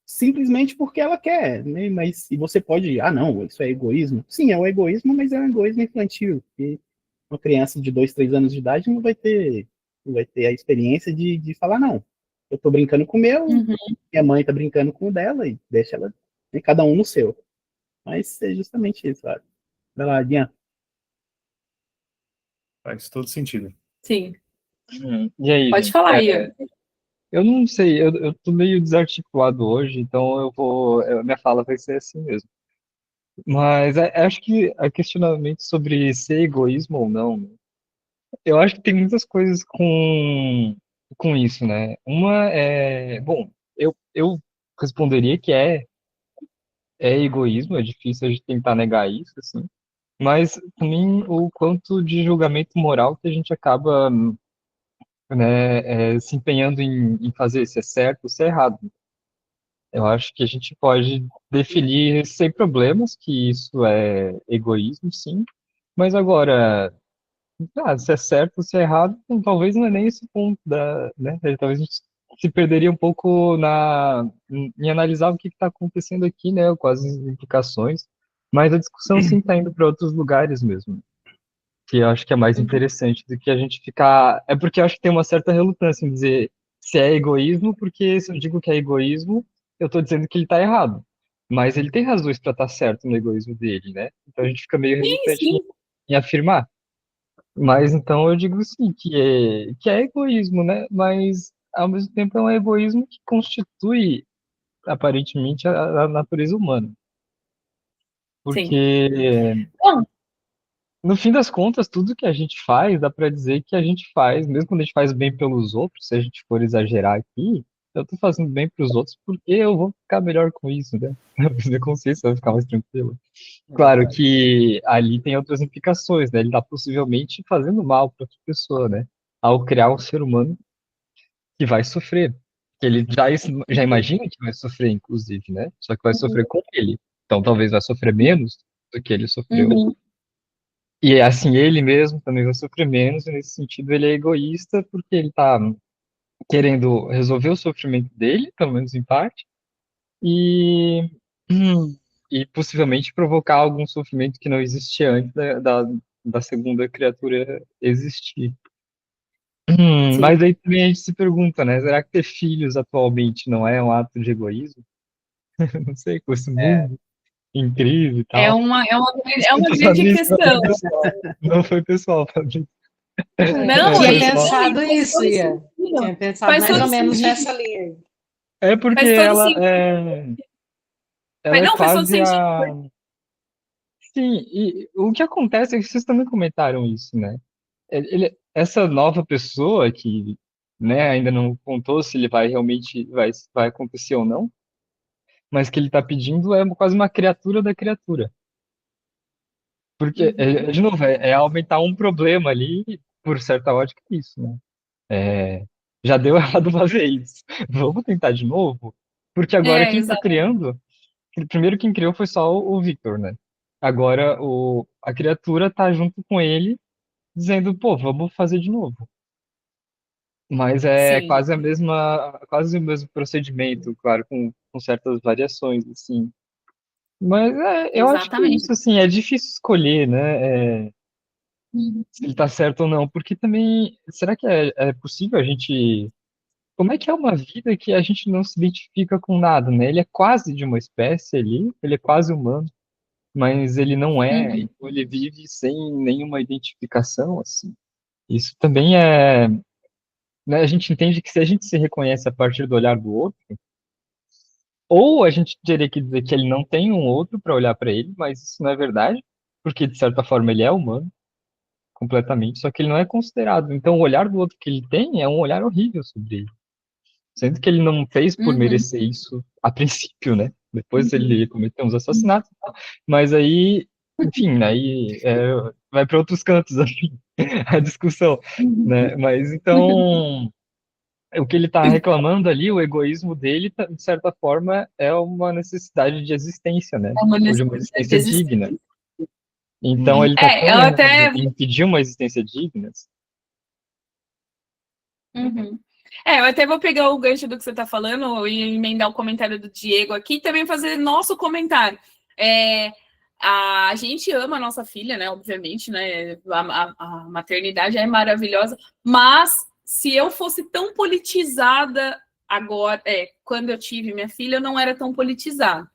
simplesmente porque ela quer, né? Mas e você pode, não, isso é egoísmo. Sim, é um egoísmo, mas é um egoísmo infantil. Porque uma criança de 2, 3 anos de idade não vai ter a experiência de falar, não, eu tô brincando com o meu, minha mãe tá brincando com o dela, e deixa ela, né, cada um no seu. Mas é justamente isso, sabe? Vai lá, Diana. Faz todo sentido. Sim. E aí, pode falar, Ian. Eu não sei, eu tô meio desarticulado hoje, então minha fala vai ser assim mesmo. Mas acho que o questionamento sobre ser egoísmo ou não, né? Eu acho que tem muitas coisas com isso, né? Uma bom, eu responderia que é egoísmo, é difícil a gente tentar negar isso, assim, mas também o quanto de julgamento moral que a gente acaba, né, se empenhando em fazer, se é certo ou se é errado. Eu acho que a gente pode definir sem problemas que isso é egoísmo, sim, mas agora, se é certo ou se é errado, então, talvez não é nem esse ponto né? Talvez a gente se perderia um pouco em analisar o que está acontecendo aqui, né? Quais as implicações. Mas a discussão sim está indo para outros lugares mesmo, que eu acho que é mais interessante do que a gente ficar. É porque eu acho que tem uma certa relutância em dizer se é egoísmo, porque se eu digo que é egoísmo, eu estou dizendo que ele está errado. Mas ele tem razões para estar certo no egoísmo dele, né? Então a gente fica meio relutante em afirmar. Mas então eu digo sim, que é egoísmo, né? Mas ao mesmo tempo é um egoísmo que constitui aparentemente a natureza humana. Porque no fim das contas, tudo que a gente faz, dá para dizer que a gente faz, mesmo quando a gente faz bem pelos outros, se a gente for exagerar aqui, eu tô fazendo bem para os outros porque eu vou ficar melhor com isso, né? Minha consciência vai ficar mais tranquila. Claro que ali tem outras implicações, né? Ele está possivelmente fazendo mal para outra pessoa, né? Ao criar um ser humano que vai sofrer. Que ele já imagina que vai sofrer, inclusive, né? Só que vai sofrer com ele. Então talvez vai sofrer menos do que ele sofreu. E assim, ele mesmo também vai sofrer menos, e nesse sentido ele é egoísta porque ele está querendo resolver o sofrimento dele, pelo menos em parte, e e possivelmente provocar algum sofrimento que não existia antes da segunda criatura existir. Mas aí também a gente se pergunta, né? Será que ter filhos atualmente não é um ato de egoísmo? Não sei, com esse mundo incrível e tal. É uma grande questão. Não foi pessoal, Fabrício. Não, tinha pensado isso, Ian. Tinha pensado mais ou menos nessa linha. É porque ela é quase Sim, e o que acontece é que vocês também comentaram isso, né? Essa nova pessoa que, né, ainda não contou se ele vai realmente vai acontecer ou não, mas que ele está pedindo é quase uma criatura da criatura. Porque, de novo, aumentar um problema ali, por certa ótica, é isso, né? Já deu errado uma vez. Vamos tentar de novo? Porque agora quem está criando, primeiro quem criou foi só o Victor, né? Agora a criatura tá junto com ele, dizendo, pô, vamos fazer de novo. Mas é Sim, quase o mesmo procedimento, claro, com certas variações, assim. Mas eu acho que é exatamente. isso, assim, é difícil escolher, né? Uhum. Se ele tá certo ou não, porque também, será que é possível a gente. Como é que é uma vida que a gente não se identifica com nada, né? Ele é quase de uma espécie ali, ele é quase humano, mas ele não é, Uhum. então ele vive sem nenhuma identificação, assim. Isso também é, né, a gente entende que se a gente se reconhece a partir do olhar do outro, ou a gente teria que dizer que ele não tem um outro para olhar para ele, mas isso não é verdade, porque de certa forma ele é humano, completamente, só que ele não é considerado. Então o olhar do outro que ele tem é um olhar horrível sobre ele. Sendo que ele não fez por Uhum. merecer isso a princípio, né? Depois Uhum. ele cometeu uns assassinatos, e tal, mas aí, enfim, aí vai para outros cantos assim, a discussão, Uhum. né? Mas então, o que ele está reclamando ali, o egoísmo dele, de certa forma, é uma necessidade de existência, né? É uma Ou de uma necessidade de existência digna. existência. Então ele está tão Eu errado até. em pedir uma existência digna. Uhum. Eu até vou pegar o gancho do que você está falando e emendar o comentário do Diego aqui e também fazer nosso comentário. É, a gente ama a nossa filha, né? Obviamente, né? A maternidade é maravilhosa, mas se eu fosse tão politizada agora, quando eu tive minha filha, eu não era tão politizada.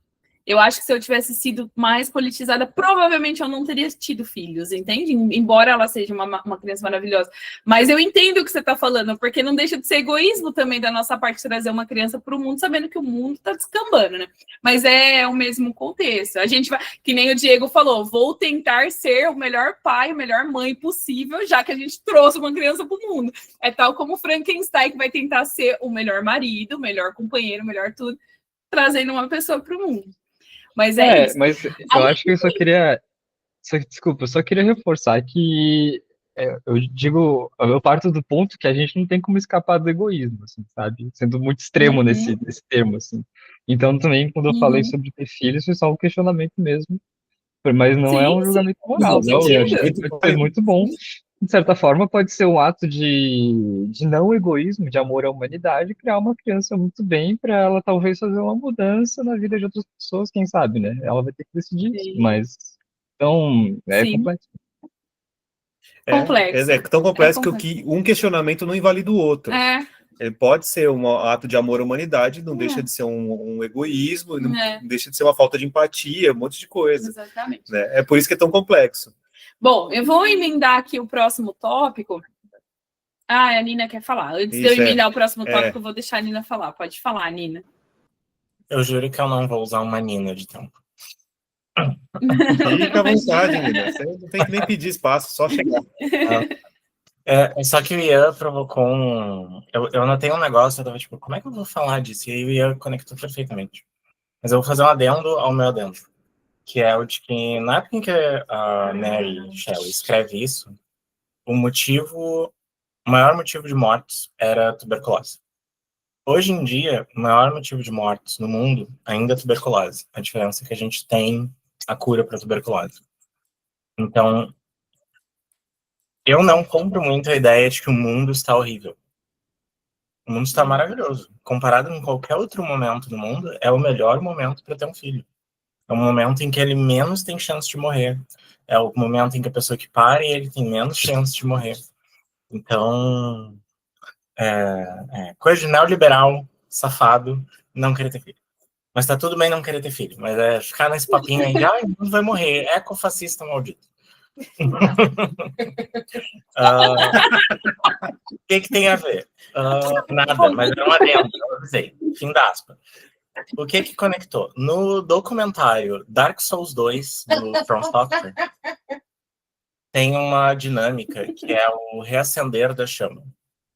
Eu acho que se eu tivesse sido mais politizada, provavelmente eu não teria tido filhos, entende? Embora ela seja uma criança maravilhosa. Mas eu entendo o que você está falando, porque não deixa de ser egoísmo também da nossa parte trazer uma criança para o mundo, sabendo que o mundo está descambando, né? Mas é o mesmo contexto. A gente vai, que nem o Diego falou, vou tentar ser o melhor pai, a melhor mãe possível, já que a gente trouxe uma criança para o mundo. É tal como o Frankenstein, que vai tentar ser o melhor marido, o melhor companheiro, o melhor tudo, trazendo uma pessoa para o mundo. Mas é isso. Mas eu acho que eu só queria. Desculpa, eu só queria reforçar que eu digo, eu parto do ponto que a gente não tem como escapar do egoísmo, assim, sabe? Sendo muito extremo Uhum, nesse termo, assim. Então, também, quando eu falei uhum. sobre ter filhos, foi só um questionamento mesmo, mas não é Sim, um sim, julgamento faz moral, Não, sabe? Eu sentido. acho que muito pode ser muito bom. De certa forma, pode ser um ato de não egoísmo, de amor à humanidade, criar uma criança muito bem para ela talvez fazer uma mudança na vida de outras pessoas, quem sabe, né? Ela vai ter que decidir isso, Sim, mas então é sim. complexo. é Complexo. tão É complexo que, complexo. um questionamento não invalida o outro. É, Ele pode ser um ato de amor à humanidade, não deixa de ser um egoísmo, não é, deixa de ser uma falta de empatia, um monte de coisa. exatamente. Né? É por isso que é tão complexo. Bom, eu vou emendar aqui o próximo tópico. Ah, a Nina quer falar. Antes de eu Isso emendar o próximo tópico, é. eu vou deixar a Nina falar. Pode falar, Nina. Eu juro que eu não vou usar uma Nina de tempo. Fica à vontade, Imagina. Nina. Você não tem que nem pedir espaço, só chegar. Só que o Ian provocou um. Eu anotei um negócio, eu tava tipo, como é que eu vou falar disso? E aí o Ian conectou perfeitamente. Mas eu vou fazer um adendo ao meu adendo, que é o de que na época em que a Mary Shelley escreve isso, o maior motivo de mortes era tuberculose. Hoje em dia, o maior motivo de mortes no mundo ainda é tuberculose. A diferença é que a gente tem a cura para tuberculose. Então, eu não compro muito a ideia de que o mundo está horrível. O mundo está maravilhoso. Comparado com qualquer outro momento do mundo, é o melhor momento para ter um filho. É o momento em que ele menos tem chance de morrer. É o momento em que a pessoa que pare, ele tem menos chance de morrer. Então, coisa de neoliberal, safado, não querer ter filho. Mas tá tudo bem não querer ter filho. Mas ficar nesse papinho aí de, o mundo vai morrer, ecofascista maldito. O que tem a ver? Nada, mas era um adendo, eu avisei. Fim da aspa. O que conectou? No documentário Dark Souls 2, do From Software, tem uma dinâmica que é o reacender da chama,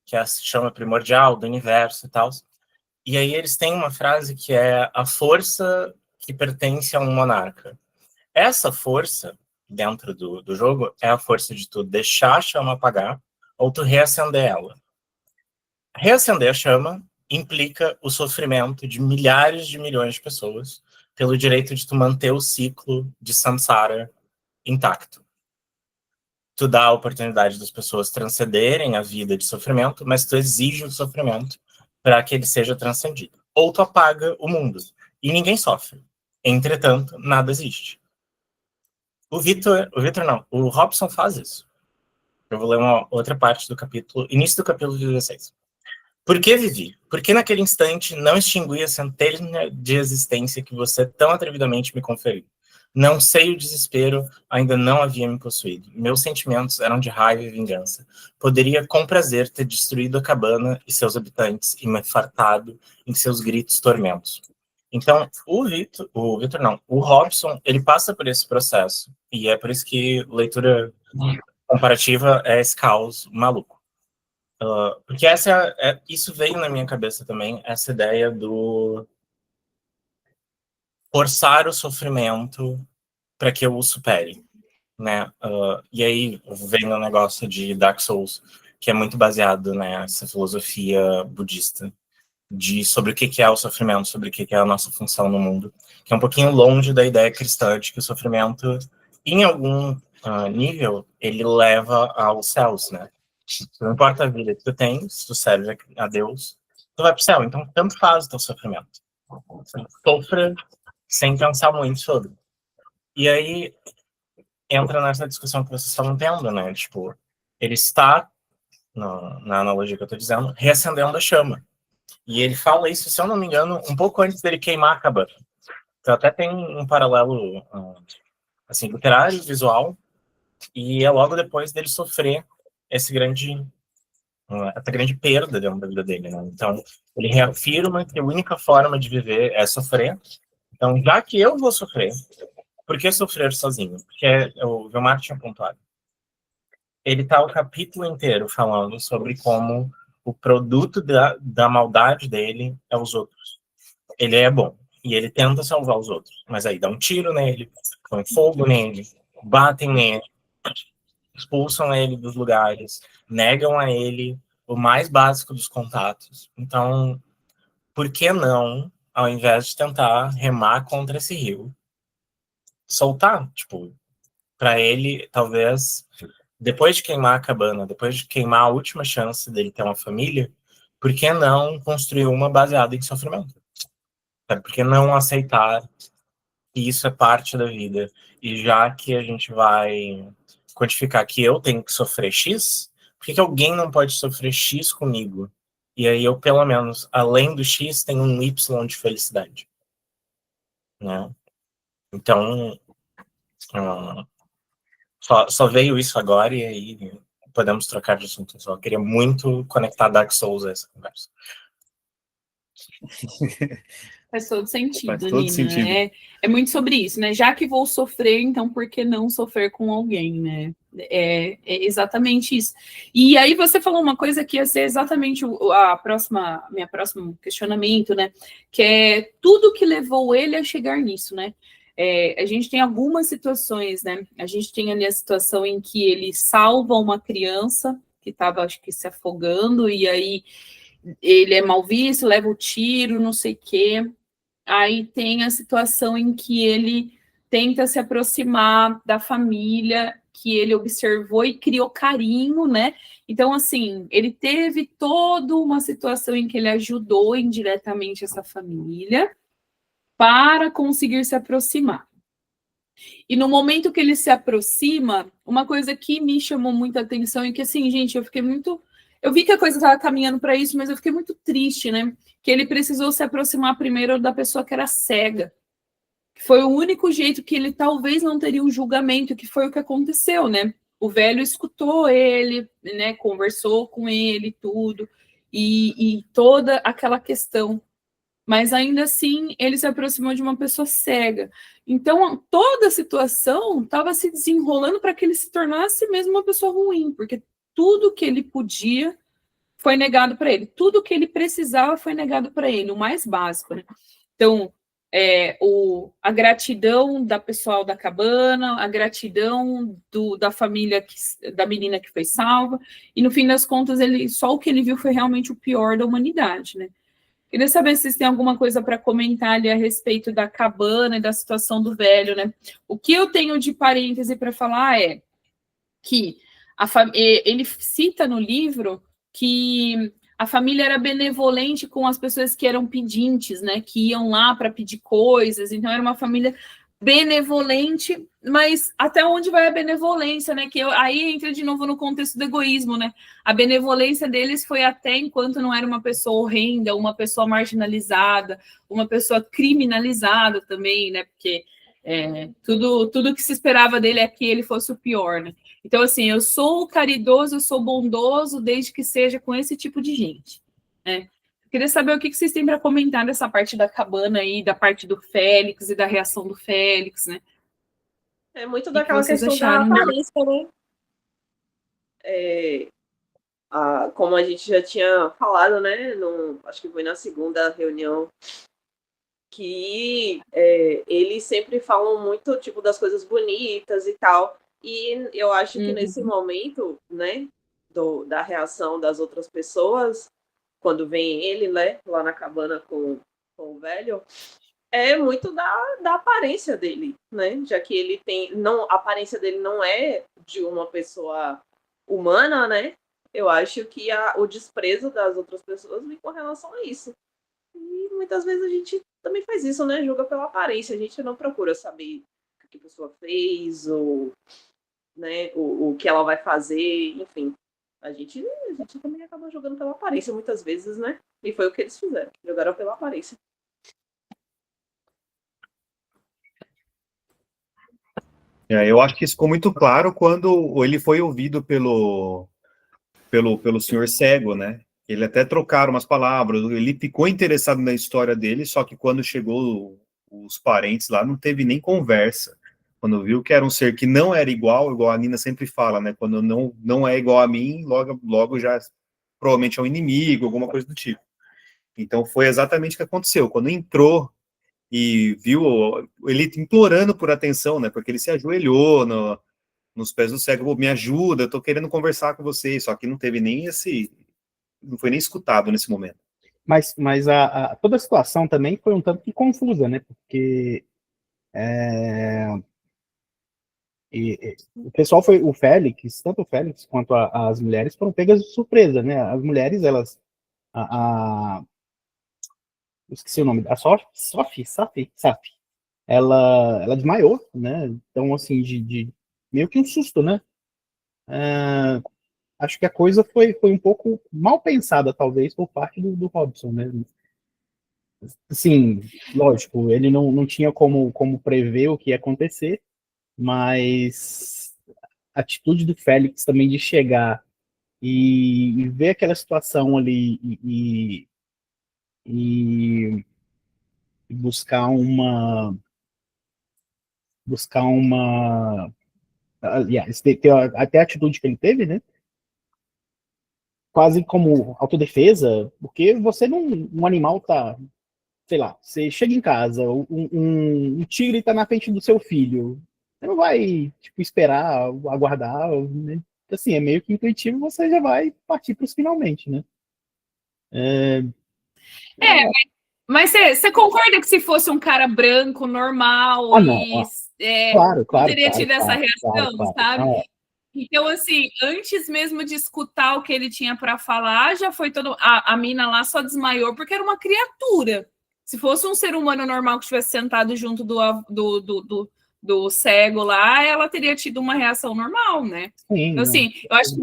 que é a chama primordial do universo e tal. E aí eles têm uma frase que é a força que pertence a um monarca. Essa força, dentro do jogo, é a força de tu deixar a chama apagar ou tu reacender ela. Reacender a chama implica o sofrimento de milhares de milhões de pessoas pelo direito de tu manter o ciclo de samsara intacto. tu dá a oportunidade das pessoas transcenderem a vida de sofrimento, mas tu exige o sofrimento para que ele seja transcendido. Ou tu apaga o mundo, e ninguém sofre. Entretanto, nada existe. O Robson faz isso. Eu vou ler uma outra parte do capítulo, início do capítulo 16. Por que vivi? Por que naquele instante não extingui a centelha de existência que você tão atrevidamente me conferiu? Não sei, o desespero ainda não havia me possuído. Meus sentimentos eram de raiva e vingança. Poderia com prazer ter destruído a cabana e seus habitantes e me fartado em seus gritos tormentos. Então, o Robson, ele passa por esse processo. E é por isso que leitura comparativa é esse caos maluco. Porque isso veio na minha cabeça também, essa ideia do forçar o sofrimento para que eu o supere, né? E aí vem o negócio de Dark Souls, que é muito baseado nessa filosofia budista sobre o que é o sofrimento, sobre o que é a nossa função no mundo, que é um pouquinho longe da ideia cristã de que o sofrimento, em algum nível, ele leva aos céus, né? Não importa a vida que tu tem, se tu serve a Deus, tu vai pro céu. Então, tanto faz o teu sofrimento. Sofra sem pensar muito sobre. E aí, entra nessa discussão que vocês estavam tendo, né? Tipo, ele está, na analogia que eu tô dizendo, reacendendo a chama. E ele fala isso, se eu não me engano, um pouco antes dele queimar a cabana. Então, até tem um paralelo, assim, literário, visual, e é logo depois dele sofrer essa grande perda dentro da vida dele, né? Então, ele reafirma que a única forma de viver é sofrer. Então, já que eu vou sofrer, por que sofrer sozinho? Porque o Vilmar tinha pontuado. Ele tá o capítulo inteiro falando sobre como o produto da maldade dele é os outros. Ele é bom, e ele tenta salvar os outros, mas aí dá um tiro nele, põe fogo nele, batem nele, expulsam ele dos lugares, negam a ele o mais básico dos contatos. Então, por que não, ao invés de tentar remar contra esse rio, soltar? Tipo, para ele, talvez, depois de queimar a cabana, depois de queimar a última chance dele ter uma família, por que não construir uma baseada em sofrimento? Por que não aceitar que isso é parte da vida? E já que a gente vai quantificar que eu tenho que sofrer X, por que alguém não pode sofrer X comigo? E aí eu, pelo menos, além do X, tenho um Y de felicidade. Né? Então, só veio isso agora e aí podemos trocar de assunto. Só queria muito conectar Dark Souls a essa conversa. Faz todo sentido, Faz todo Nina. sentido. É muito sobre isso, né? Já que vou sofrer, então por que não sofrer com alguém, né? É exatamente isso. E aí você falou uma coisa que ia ser exatamente minha próximo questionamento, né? Que é tudo que levou ele a chegar nisso, né? A gente tem algumas situações, né? A gente tem ali a situação em que ele salva uma criança que estava, acho que, se afogando, e aí ele é mal visto, leva o tiro, não sei o quê. Aí tem a situação em que ele tenta se aproximar da família que ele observou e criou carinho, né? Então, assim, ele teve toda uma situação em que ele ajudou indiretamente essa família para conseguir se aproximar. E no momento que ele se aproxima, uma coisa que me chamou muita atenção é que, assim, gente, eu vi que a coisa estava caminhando para isso, mas eu fiquei muito triste, né? Que ele precisou se aproximar primeiro da pessoa que era cega. Que foi o único jeito que ele talvez não teria um julgamento, que foi o que aconteceu, né? O velho escutou ele, né? Conversou com ele, tudo, e toda aquela questão. Mas ainda assim, ele se aproximou de uma pessoa cega. Então, toda a situação estava se desenrolando para que ele se tornasse mesmo uma pessoa ruim, porque tudo que ele podia foi negado para ele. Tudo que ele precisava foi negado para ele, o mais básico, né? Então, a gratidão da pessoal da cabana, a gratidão da família, da menina que foi salva, e no fim das contas, só o que ele viu foi realmente o pior da humanidade, né? Queria saber se vocês têm alguma coisa para comentar ali a respeito da cabana e da situação do velho, né? O que eu tenho de parêntese para falar que ele cita no livro que a família era benevolente com as pessoas que eram pedintes, né, que iam lá para pedir coisas, então era uma família benevolente, mas até onde vai a benevolência, né, que aí entra de novo no contexto do egoísmo, né, a benevolência deles foi até enquanto não era uma pessoa horrenda, uma pessoa marginalizada, uma pessoa criminalizada também, né, porque tudo que se esperava dele é que ele fosse o pior, né? Então, assim, eu sou caridoso, eu sou bondoso, desde que seja com esse tipo de gente, né? Eu queria saber o que vocês têm para comentar dessa parte da cabana aí, da parte do Félix e da reação do Félix, né? É muito O daquela que vocês questão da acharam, né? aparência, né? Como a gente já tinha falado, né? Acho que foi na segunda reunião, que eles sempre falam muito, tipo, das coisas bonitas e tal. E eu acho que nesse momento, né, da reação das outras pessoas, quando vem ele, né, lá na cabana com o velho, é muito da aparência dele, né? Já que ele a aparência dele não é de uma pessoa humana, né? Eu acho que o desprezo das outras pessoas vem com relação a isso. E muitas vezes a gente também faz isso, né? Julga pela aparência. A gente não procura saber o que a pessoa fez, ou, né, o que ela vai fazer, enfim. A gente também acaba jogando pela aparência muitas vezes, né? E foi o que eles fizeram. Jogaram pela aparência. Eu acho que isso ficou muito claro quando ele foi ouvido pelo senhor cego, né? Ele até trocaram umas palavras, ele ficou interessado na história dele, só que quando chegou os parentes lá, não teve nem conversa. Quando viu que era um ser que não era igual a Nina sempre fala, né? Quando não é igual a mim, logo já provavelmente é um inimigo, alguma coisa do tipo. Então foi exatamente o que aconteceu. Quando entrou e viu ele implorando por atenção, né? Porque ele se ajoelhou nos pés do cego, me ajuda, eu tô querendo conversar com vocês, só que não teve nem não foi nem escutado nesse momento. Mas toda a situação também foi um tanto que confusa, né? Porque o pessoal o Félix, tanto o Félix quanto as mulheres foram pegas de surpresa, né? As mulheres, elas, eu esqueci o nome, a Safi, ela desmaiou, né? Então, assim, de meio que um susto, né? Acho que a coisa foi um pouco mal pensada, talvez, por parte do Robson, né? Assim, lógico, ele não tinha como prever o que ia acontecer, mas a atitude do Félix também de chegar e ver aquela situação ali e buscar aliás, até a atitude que ele teve, né? Quase como autodefesa, porque você um animal tá, sei lá, você chega em casa, um tigre tá na frente do seu filho, você não vai, tipo, esperar, aguardar, né? Assim, é meio que intuitivo, você já vai partir para os finalmente, né? Mas você concorda que se fosse um cara branco, normal, Claro, não teria tido essa reação, claro. sabe? Não, Então, assim, antes mesmo de escutar o que ele tinha para falar, já foi todo. A mina lá só desmaiou porque era uma criatura. Se fosse um ser humano normal que estivesse sentado junto do cego lá, ela teria tido uma reação normal, né? sim, Então, assim, eu acho que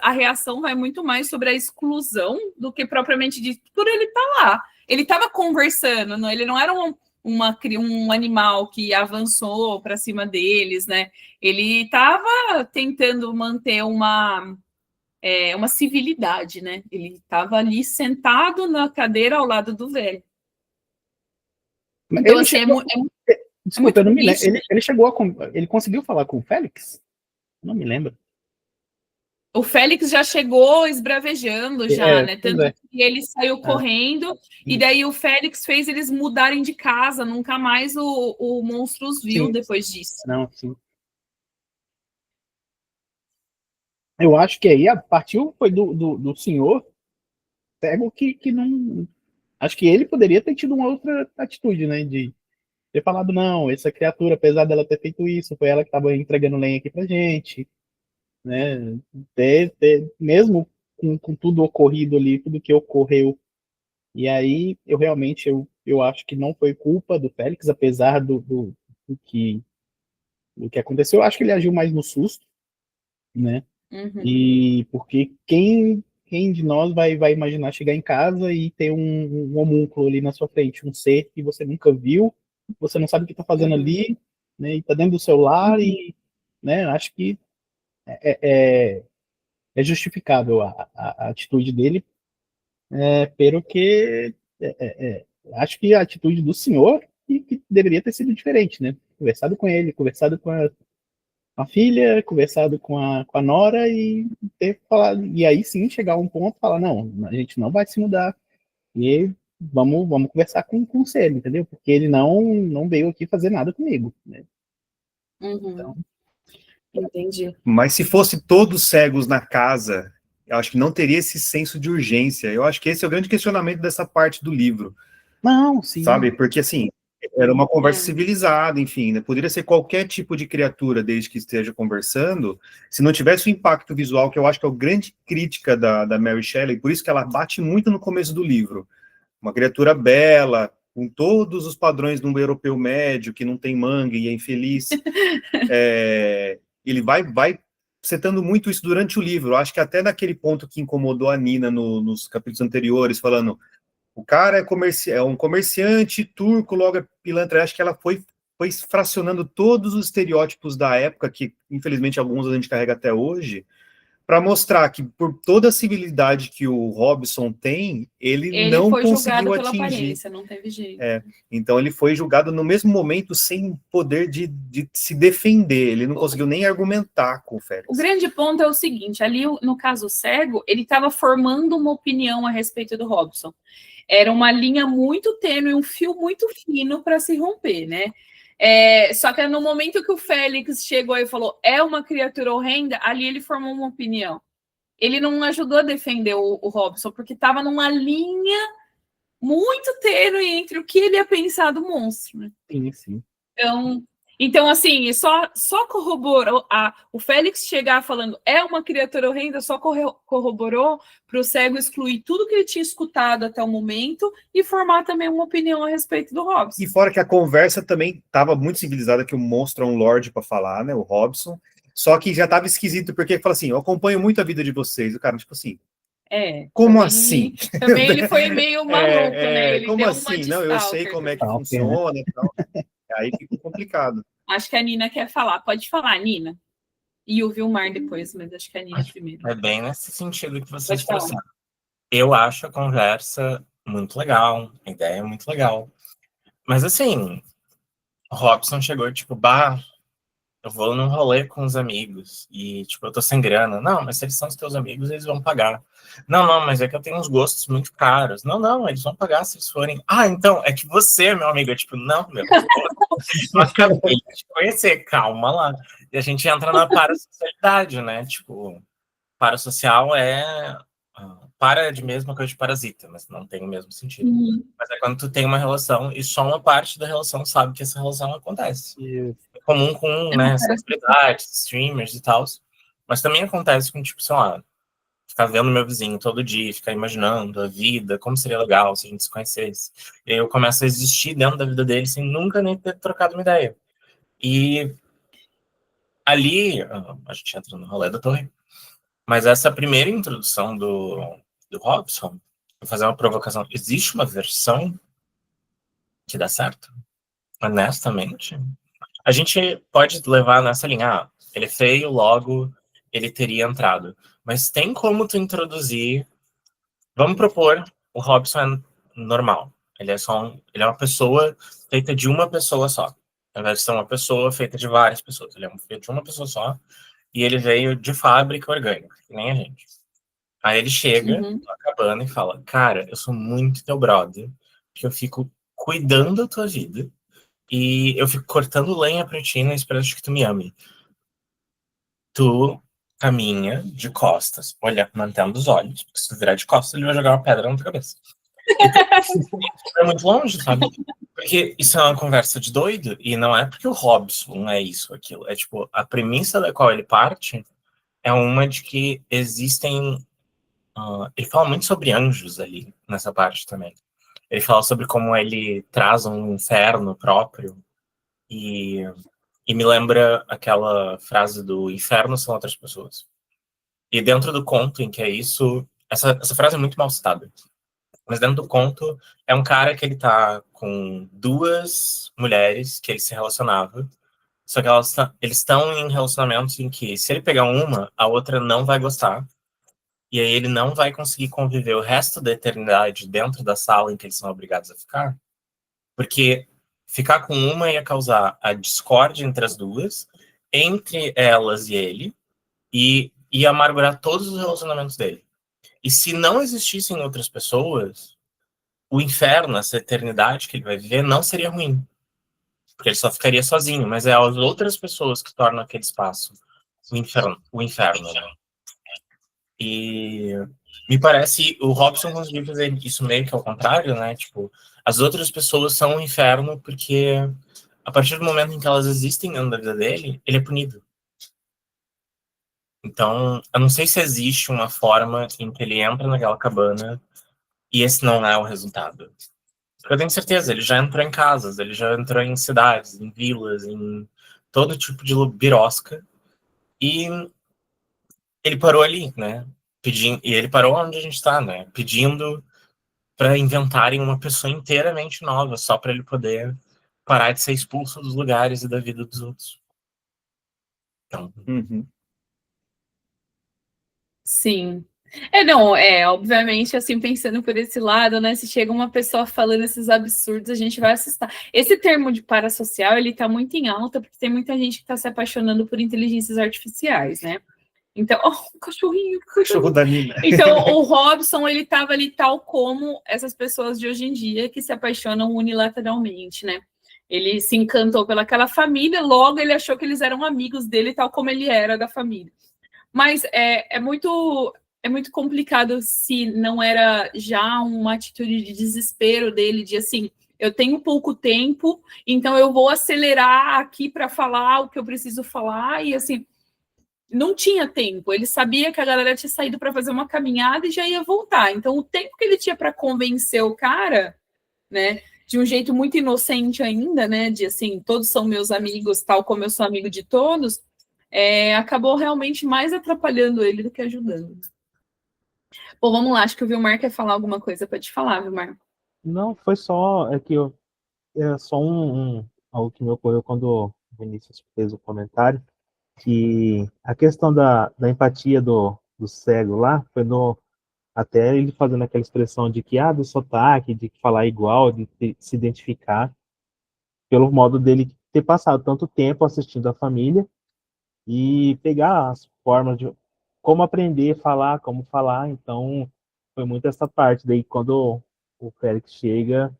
a reação vai muito mais sobre a exclusão do que propriamente de por ele estar lá. Ele estava conversando, não, ele não era um animal que avançou para cima deles, né? Ele estava tentando manter uma civilidade, né? Ele estava ali sentado na cadeira ao lado do velho. Então, assim, desculpa, eu não me lembro. Ele chegou ele conseguiu falar com o Félix? Não me lembro. O Félix já chegou esbravejando né? Tanto que ele saiu correndo, e daí o Félix fez eles mudarem de casa, nunca mais o monstro os viu depois disso. Não, sim. Eu acho que aí partiu foi do senhor cego que não. Acho que ele poderia ter tido uma outra atitude, né? ter falado, não, essa criatura, apesar dela ter feito isso, foi ela que estava entregando lenha aqui pra gente, né? Mesmo com tudo ocorrido ali, tudo que ocorreu. E aí, eu realmente, eu acho que não foi culpa do Félix, apesar do que aconteceu. Eu acho que ele agiu mais no susto, né? Uhum. E porque quem de nós vai imaginar chegar em casa e ter um homúnculo ali na sua frente, um ser que você nunca viu, você não sabe o que está fazendo ali, né? E está dentro do celular e, né? Acho que é justificável a atitude dele, pero que acho que a atitude do senhor que deveria ter sido diferente, né? Conversado com ele, conversado com a filha, conversado com a nora e ter falado, e aí sim chegar a um ponto e falar, não, a gente não vai se mudar e vamos conversar com o conselho, entendeu? Porque ele não veio aqui fazer nada comigo, né? Uhum. Então, Entendi. Mas se fosse todos cegos na casa, eu acho que não teria esse senso de urgência. Eu acho que esse é o grande questionamento dessa parte do livro, não, sim. sabe? Porque, assim, era uma conversa É. civilizada, enfim, né? Poderia ser qualquer tipo de criatura, desde que esteja conversando, se não tivesse o impacto visual, que eu acho que é a grande crítica da Mary Shelley, por isso que ela bate muito no começo do livro. Uma criatura bela, com todos os padrões de um europeu médio, que não tem mangue e é infeliz. Ele vai setando muito isso durante o livro. Eu acho que até naquele ponto que incomodou a Nina nos capítulos anteriores, falando o cara é um comerciante turco, logo é pilantra. Eu acho que ela foi fracionando todos os estereótipos da época, que infelizmente alguns a gente carrega até hoje, para mostrar que por toda a civilidade que o Robson tem, ele não foi conseguiu julgado pela atingir. aparência, não teve jeito. Então ele foi julgado no mesmo momento sem poder de se defender. Ele não conseguiu nem argumentar com o Félix. O grande ponto é o seguinte, ali no caso cego, ele estava formando uma opinião a respeito do Robson. Era uma linha muito tênue, um fio muito fino para se romper, né? Só que no momento que o Félix chegou e falou é uma criatura horrenda, ali ele formou uma opinião. Ele não ajudou a defender o Robson, porque estava numa linha muito tênue entre o que ele ia pensar do monstro, né? Sim. Então assim, só corroborou o Félix chegar falando é uma criatura horrenda, só corroborou para o cego excluir tudo que ele tinha escutado até o momento e formar também uma opinião a respeito do Robson. E fora que a conversa também estava muito civilizada, que o monstro é um lorde para falar, né, o Robson, só que já estava esquisito, porque fala assim, eu acompanho muito a vida de vocês, o cara, tipo assim, como também, assim? Também ele foi meio maluco, né? Ele como deu assim? uma Não, eu sei como é que funciona e tal. Aí fica complicado. Acho que a Nina quer falar. Pode falar, Nina. E o Vilmar depois, mas acho que a Nina primeiro. É bem nesse sentido que vocês trouxeram. Eu acho a conversa muito legal, a ideia é muito legal. Mas assim, o Robson chegou tipo, eu vou num rolê com os amigos e, tipo, eu tô sem grana. Não, mas se eles são os teus amigos, eles vão pagar. Não, mas é que eu tenho uns gostos muito caros. Não, eles vão pagar se eles forem. Então, é que você é meu amigo. Eu, tipo, não, meu. Eu acabei de te conhecer, calma lá. E a gente entra na parasocialidade, né? Tipo, parasocial é... para de mesma coisa de parasita, mas não tem o mesmo sentido. Mas é quando tu tem uma relação e só uma parte da relação sabe que essa relação acontece. É comum com, né, celebridades, streamers e tal, mas também acontece com, tipo, sei lá, ficar vendo meu vizinho todo dia, ficar imaginando a vida, como seria legal se a gente se conhecesse. E aí eu começo a existir dentro da vida dele sem nunca nem ter trocado uma ideia. E ali, a gente entra no rolê da torre, mas essa primeira introdução do Robson, vou fazer uma provocação. Existe uma versão que dá certo? Honestamente? A gente pode levar nessa linha, ele é feio, logo ele teria entrado. Mas tem como tu introduzir... Vamos propor, o Robson é normal. Ele é uma pessoa feita de uma pessoa só. Ao invés de ser uma pessoa feita de várias pessoas. Ele é feito de uma pessoa só. E ele veio de fábrica orgânica, que nem a gente. Aí ele chega na cabana e fala, cara, eu sou muito teu brother, que eu fico cuidando da tua vida e eu fico cortando lenha pra ti na esperança que tu me ame. Tu caminha de costas, olha, mantendo os olhos, porque se tu virar de costas, ele vai jogar uma pedra na tua cabeça. É muito longe, sabe? Porque isso é uma conversa de doido, e não é porque o Robson é isso, aquilo. É tipo, a premissa da qual ele parte é uma de que existem. Ele fala muito sobre anjos ali, nessa parte também. Ele fala sobre como ele traz um inferno próprio, e me lembra aquela frase do inferno são outras pessoas. E dentro do conto em que é isso, essa frase é muito mal citada. Mas dentro do conto, é um cara que ele tá com duas mulheres que ele se relacionava, só que eles estão em relacionamentos em que, se ele pegar uma, a outra não vai gostar, e aí ele não vai conseguir conviver o resto da eternidade dentro da sala em que eles são obrigados a ficar, porque ficar com uma ia causar a discórdia entre as duas, entre elas e ele, e ia amargurar todos os relacionamentos dele. E se não existissem outras pessoas, o inferno, essa eternidade que ele vai viver, não seria ruim. Porque ele só ficaria sozinho, mas é as outras pessoas que tornam aquele espaço o inferno, né? E me parece, o Robson conseguiu fazer isso meio que ao contrário, né? Tipo, as outras pessoas são o inferno porque a partir do momento em que elas existem dentro da vida dele, ele é punido. Então, eu não sei se existe uma forma em que ele entra naquela cabana e esse não é o resultado. Porque eu tenho certeza, ele já entrou em casas, ele já entrou em cidades, em vilas, em todo tipo de birosca. E ele parou ali, né? E ele parou onde a gente está, né? Pedindo para inventarem uma pessoa inteiramente nova, só para ele poder parar de ser expulso dos lugares e da vida dos outros. Então, Sim. Obviamente, assim, pensando por esse lado, né, se chega uma pessoa falando esses absurdos, a gente vai assustar. Esse termo de parasocial, ele tá muito em alta, porque tem muita gente que tá se apaixonando por inteligências artificiais, né? Então, o cachorrinho. Cachorro da Nina. Então, o Robson, ele tava ali tal como essas pessoas de hoje em dia que se apaixonam unilateralmente, né? Ele se encantou pelaquela família, logo ele achou que eles eram amigos dele, tal como ele era da família. Mas é muito complicado se não era já uma atitude de desespero dele, de assim, eu tenho pouco tempo, então eu vou acelerar aqui para falar o que eu preciso falar, e assim, não tinha tempo. Ele sabia que a galera tinha saído para fazer uma caminhada e já ia voltar. Então, o tempo que ele tinha para convencer o cara, né, de um jeito muito inocente ainda, né, de assim, todos são meus amigos, tal como eu sou amigo de todos, acabou realmente mais atrapalhando ele do que ajudando. Bom, vamos lá, acho que o Vilmar quer falar alguma coisa para te falar, Vilmar. Não, foi só, é só algo que me ocorreu quando o Vinícius fez o comentário, que a questão da empatia do cego lá, foi até ele fazendo aquela expressão de que, do sotaque, de falar igual, de se identificar, pelo modo dele ter passado tanto tempo assistindo a família, e pegar as formas de como aprender a falar, como falar. Então, foi muito essa parte. Daí, quando o Félix chega,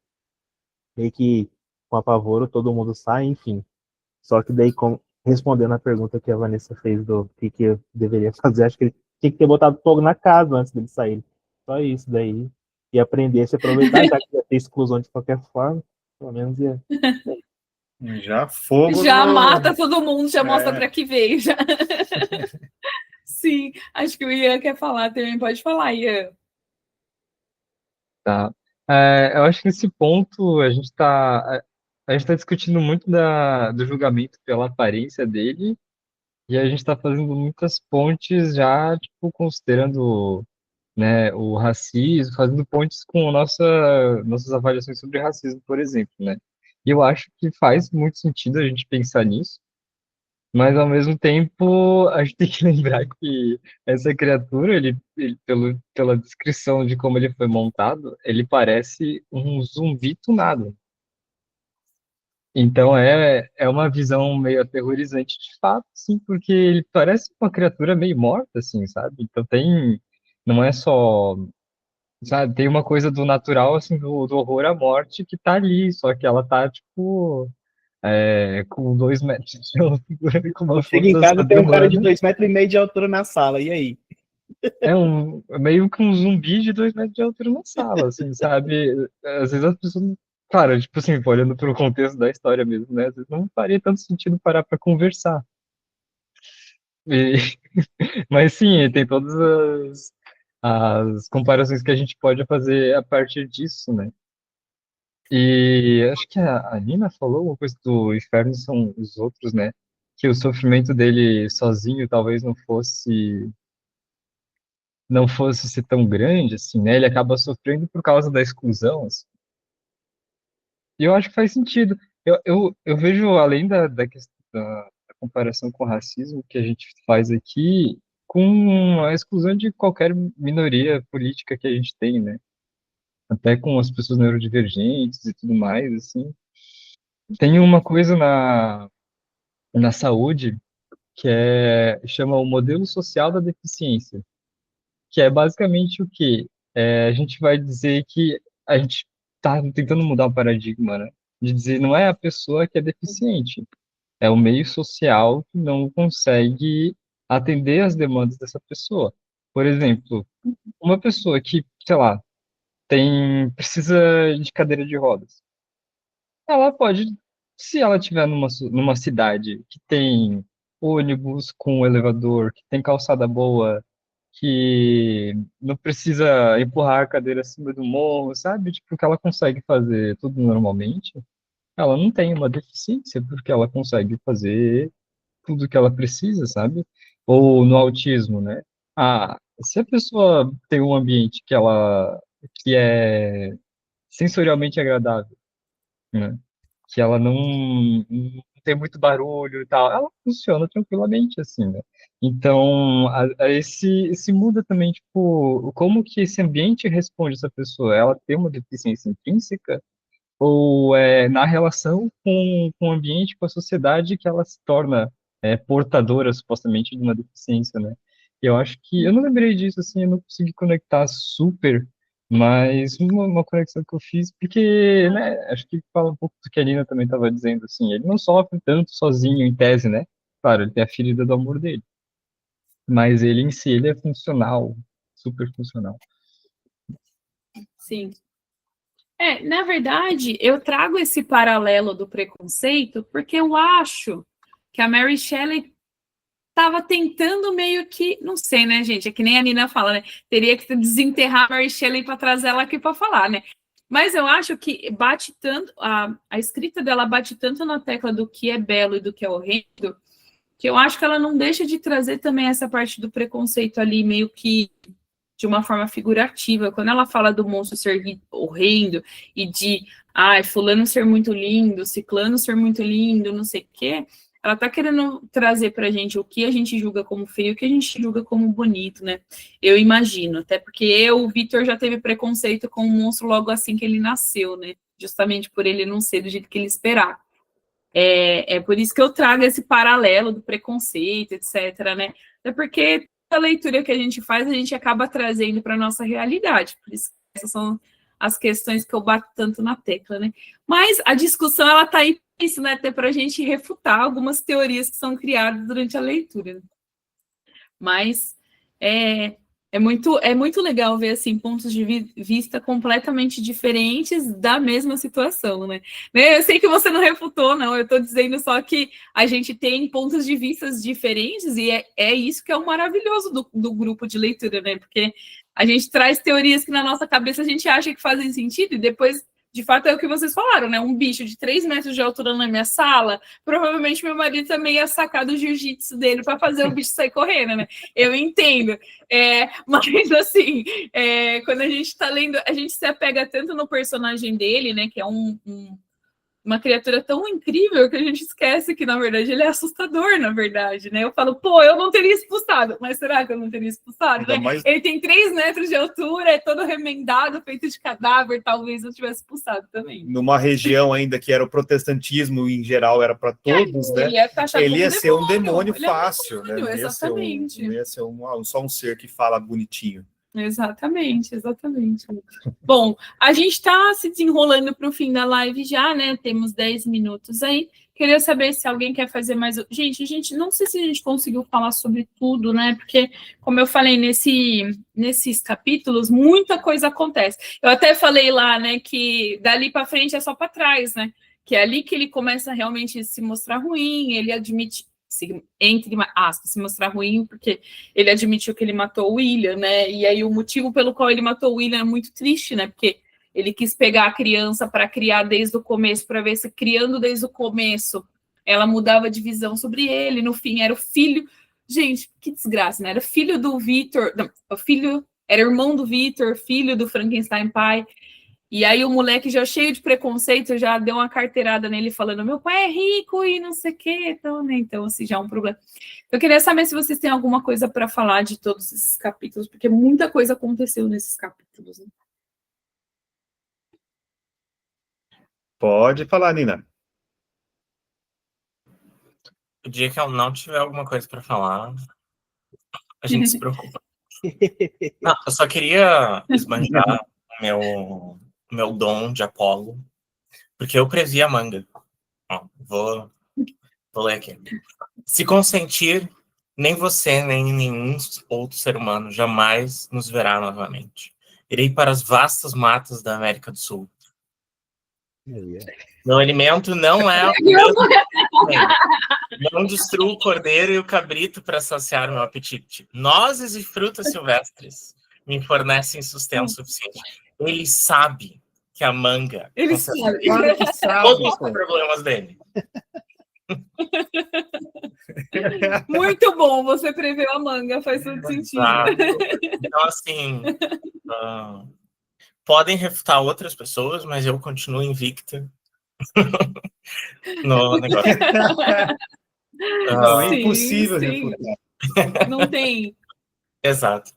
meio que com apavoro, todo mundo sai, enfim. Só que daí, respondendo a pergunta que a Vanessa fez do que eu deveria fazer, acho que ele tinha que ter botado fogo na casa antes dele sair. Só isso daí. E aprender a se aproveitar, já que ia ter exclusão de qualquer forma, pelo menos ia. Já fogo. Já mata todo mundo, já mostra para que veio. Já. Sim, acho que o Ian quer falar também. Pode falar, Ian. Tá. Eu acho que nesse ponto a gente tá discutindo muito do julgamento pela aparência dele, e a gente está fazendo muitas pontes já, tipo, considerando, né, o racismo, fazendo pontes com nossas avaliações sobre racismo, por exemplo, né? E eu acho que faz muito sentido a gente pensar nisso, mas ao mesmo tempo a gente tem que lembrar que essa criatura, pela descrição de como ele foi montado, ele parece um zumbi tunado. Então é uma visão meio aterrorizante de fato, sim, porque ele parece uma criatura meio morta, assim, sabe? Então não é só, sabe, tem uma coisa do natural, assim, do horror à morte que tá ali, só que ela tá, tipo, com 2 metros de altura, com uma Chega em força casa, tem um cara de sobre-humana. 2,5 metros de altura na sala, e aí? É meio que um zumbi de 2 metros de altura na sala, assim, sabe? Às vezes as pessoas, claro, tipo assim, olhando pelo contexto da história mesmo, né? Às vezes não faria tanto sentido parar para conversar. E- mas sim, tem todas as comparações que a gente pode fazer a partir disso, né? E acho que a Nina falou uma coisa do inferno são os outros, né? Que o sofrimento dele sozinho talvez não fosse ser tão grande, assim, né? Ele acaba sofrendo por causa da exclusão, assim. E eu acho que faz sentido. Eu vejo, além da questão da comparação com o racismo que a gente faz aqui, com a exclusão de qualquer minoria política que a gente tem, né? Até com as pessoas neurodivergentes e tudo mais, assim. Tem uma coisa na saúde que chama o modelo social da deficiência, que é basicamente o quê? A gente vai dizer que a gente está tentando mudar o paradigma, né? De dizer não é a pessoa que é deficiente, é o meio social que não consegue atender às demandas dessa pessoa. Por exemplo, uma pessoa que, sei lá, precisa de cadeira de rodas. Ela pode, se ela estiver numa cidade que tem ônibus com elevador, que tem calçada boa, que não precisa empurrar a cadeira acima do morro, sabe? Tipo, que ela consegue fazer tudo normalmente. Ela não tem uma deficiência, porque ela consegue fazer tudo que ela precisa, sabe? Ou no autismo, né? Se a pessoa tem um ambiente que é sensorialmente agradável, né? Que ela não tem muito barulho e tal, ela funciona tranquilamente, assim, né? Então, esse muda também, tipo, como que esse ambiente responde essa pessoa? Ela tem uma deficiência intrínseca ou é na relação com o ambiente, com a sociedade que ela se torna portadora, supostamente, de uma deficiência, né? E eu acho que, eu não lembrei disso, assim, eu não consegui conectar super, mas uma conexão que eu fiz, porque, né, acho que fala um pouco do que a Nina também estava dizendo, assim, ele não sofre tanto sozinho, em tese, né? Claro, ele tem a ferida do amor dele, mas ele em si, ele é funcional, super funcional. Sim. Na verdade, eu trago esse paralelo do preconceito porque eu acho que a Mary Shelley estava tentando meio que, não sei, né, gente? É que nem a Nina fala, né? Teria que desenterrar a Mary Shelley para trazer ela aqui para falar, né? Mas eu acho que bate tanto, a escrita dela bate tanto na tecla do que é belo e do que é horrendo, que eu acho que ela não deixa de trazer também essa parte do preconceito ali, meio que de uma forma figurativa. Quando ela fala do monstro ser horrendo e de fulano ser muito lindo, ciclano ser muito lindo, não sei o quê, ela tá querendo trazer pra gente o que a gente julga como feio e o que a gente julga como bonito, né? Eu imagino, até porque o Victor já teve preconceito com o monstro logo assim que ele nasceu, né? Justamente por ele não ser do jeito que ele esperava. É por isso que eu trago esse paralelo do preconceito, etc., né? É porque a leitura que a gente faz, a gente acaba trazendo para a nossa realidade. Por isso que essas são as questões que eu bato tanto na tecla, né? Mas a discussão, ela está aí para isso, né? Até para a gente refutar algumas teorias que são criadas durante a leitura. Mas é muito legal ver assim pontos de vista completamente diferentes da mesma situação, né? Eu sei que você não refutou, não. Eu estou dizendo só que a gente tem pontos de vista diferentes e é isso que é o maravilhoso do grupo de leitura, né? Porque a gente traz teorias que na nossa cabeça a gente acha que fazem sentido e depois, de fato, é o que vocês falaram, né? Um bicho de 3 metros de altura na minha sala, provavelmente meu marido também ia sacar do jiu-jitsu dele para fazer o bicho sair correndo, né? Eu entendo. Mas, assim, quando a gente está lendo, a gente se apega tanto no personagem dele, né? Que é uma criatura tão incrível que a gente esquece que, na verdade, ele é assustador, na verdade, né? Eu falo, eu não teria expulsado, mas será que eu não teria expulsado, né? Mais... Ele tem 3 metros de altura, é todo remendado, feito de cadáver, talvez eu tivesse expulsado também. Numa região ainda que era o protestantismo, em geral, era para todos, né? Ele ia ser um demônio fácil, né? Exatamente. Não ia ser só um ser que fala bonitinho. Exatamente. Bom, a gente está se desenrolando para o fim da live já, né? Temos 10 minutos aí. Queria saber se alguém quer fazer mais. Gente, não sei se a gente conseguiu falar sobre tudo, né? Porque, como eu falei nesses capítulos, muita coisa acontece. Eu até falei lá, né, que dali para frente é só para trás, né? Que é ali que ele começa realmente a se mostrar ruim, ele admite, entre aspas, se mostrar ruim, porque ele admitiu que ele matou o William, né? E aí o motivo pelo qual ele matou o William é muito triste, né? Porque ele quis pegar a criança para criar desde o começo, para ver se criando desde o começo ela mudava de visão sobre ele. No fim, era o filho. Gente, que desgraça, né? Era filho do Victor, não, o filho era irmão do Victor, filho do Frankenstein pai. E aí o moleque já cheio de preconceito já deu uma carteirada nele falando: meu pai é rico e não sei o quê. Então, né? Então, assim, já é um problema. Eu queria saber se vocês têm alguma coisa para falar de todos esses capítulos, porque muita coisa aconteceu nesses capítulos. Né? Pode falar, Nina. O dia que eu não tiver alguma coisa para falar, a gente se preocupa. Não, eu só queria esbanjar o meu dom de Apolo, porque eu previ a manga. Ó, vou ler aqui. Se consentir, nem você, nem nenhum outro ser humano jamais nos verá novamente. Irei para as vastas matas da América do Sul. Meu alimento não é o mesmo. Não destruo o cordeiro e o cabrito para saciar meu apetite. Nozes e frutas silvestres me fornecem sustento suficiente. Ele sabe que a manga... Ele sabe. Claro que sabe. Todos os problemas dele. Muito bom, você preveu a manga, faz todo sentido. Então, assim, podem refutar outras pessoas, mas eu continuo invicta no negócio. Não, é impossível refutar. Não tem. Exato.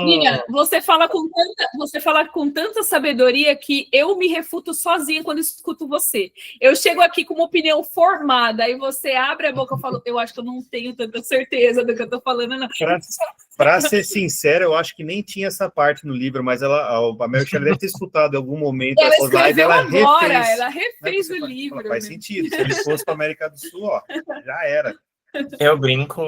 Nina, você fala com tanta sabedoria que eu me refuto sozinha quando escuto você. Eu chego aqui com uma opinião formada, aí você abre a boca e fala, eu acho que eu não tenho tanta certeza do que eu tô falando, não. Para ser sincero, eu acho que nem tinha essa parte no livro, mas a Mary Shelley deve ter escutado em algum momento. Ela escreveu agora, ela refez o livro. Faz sentido. Se ele fosse para a América do Sul, ó, já era. Eu brinco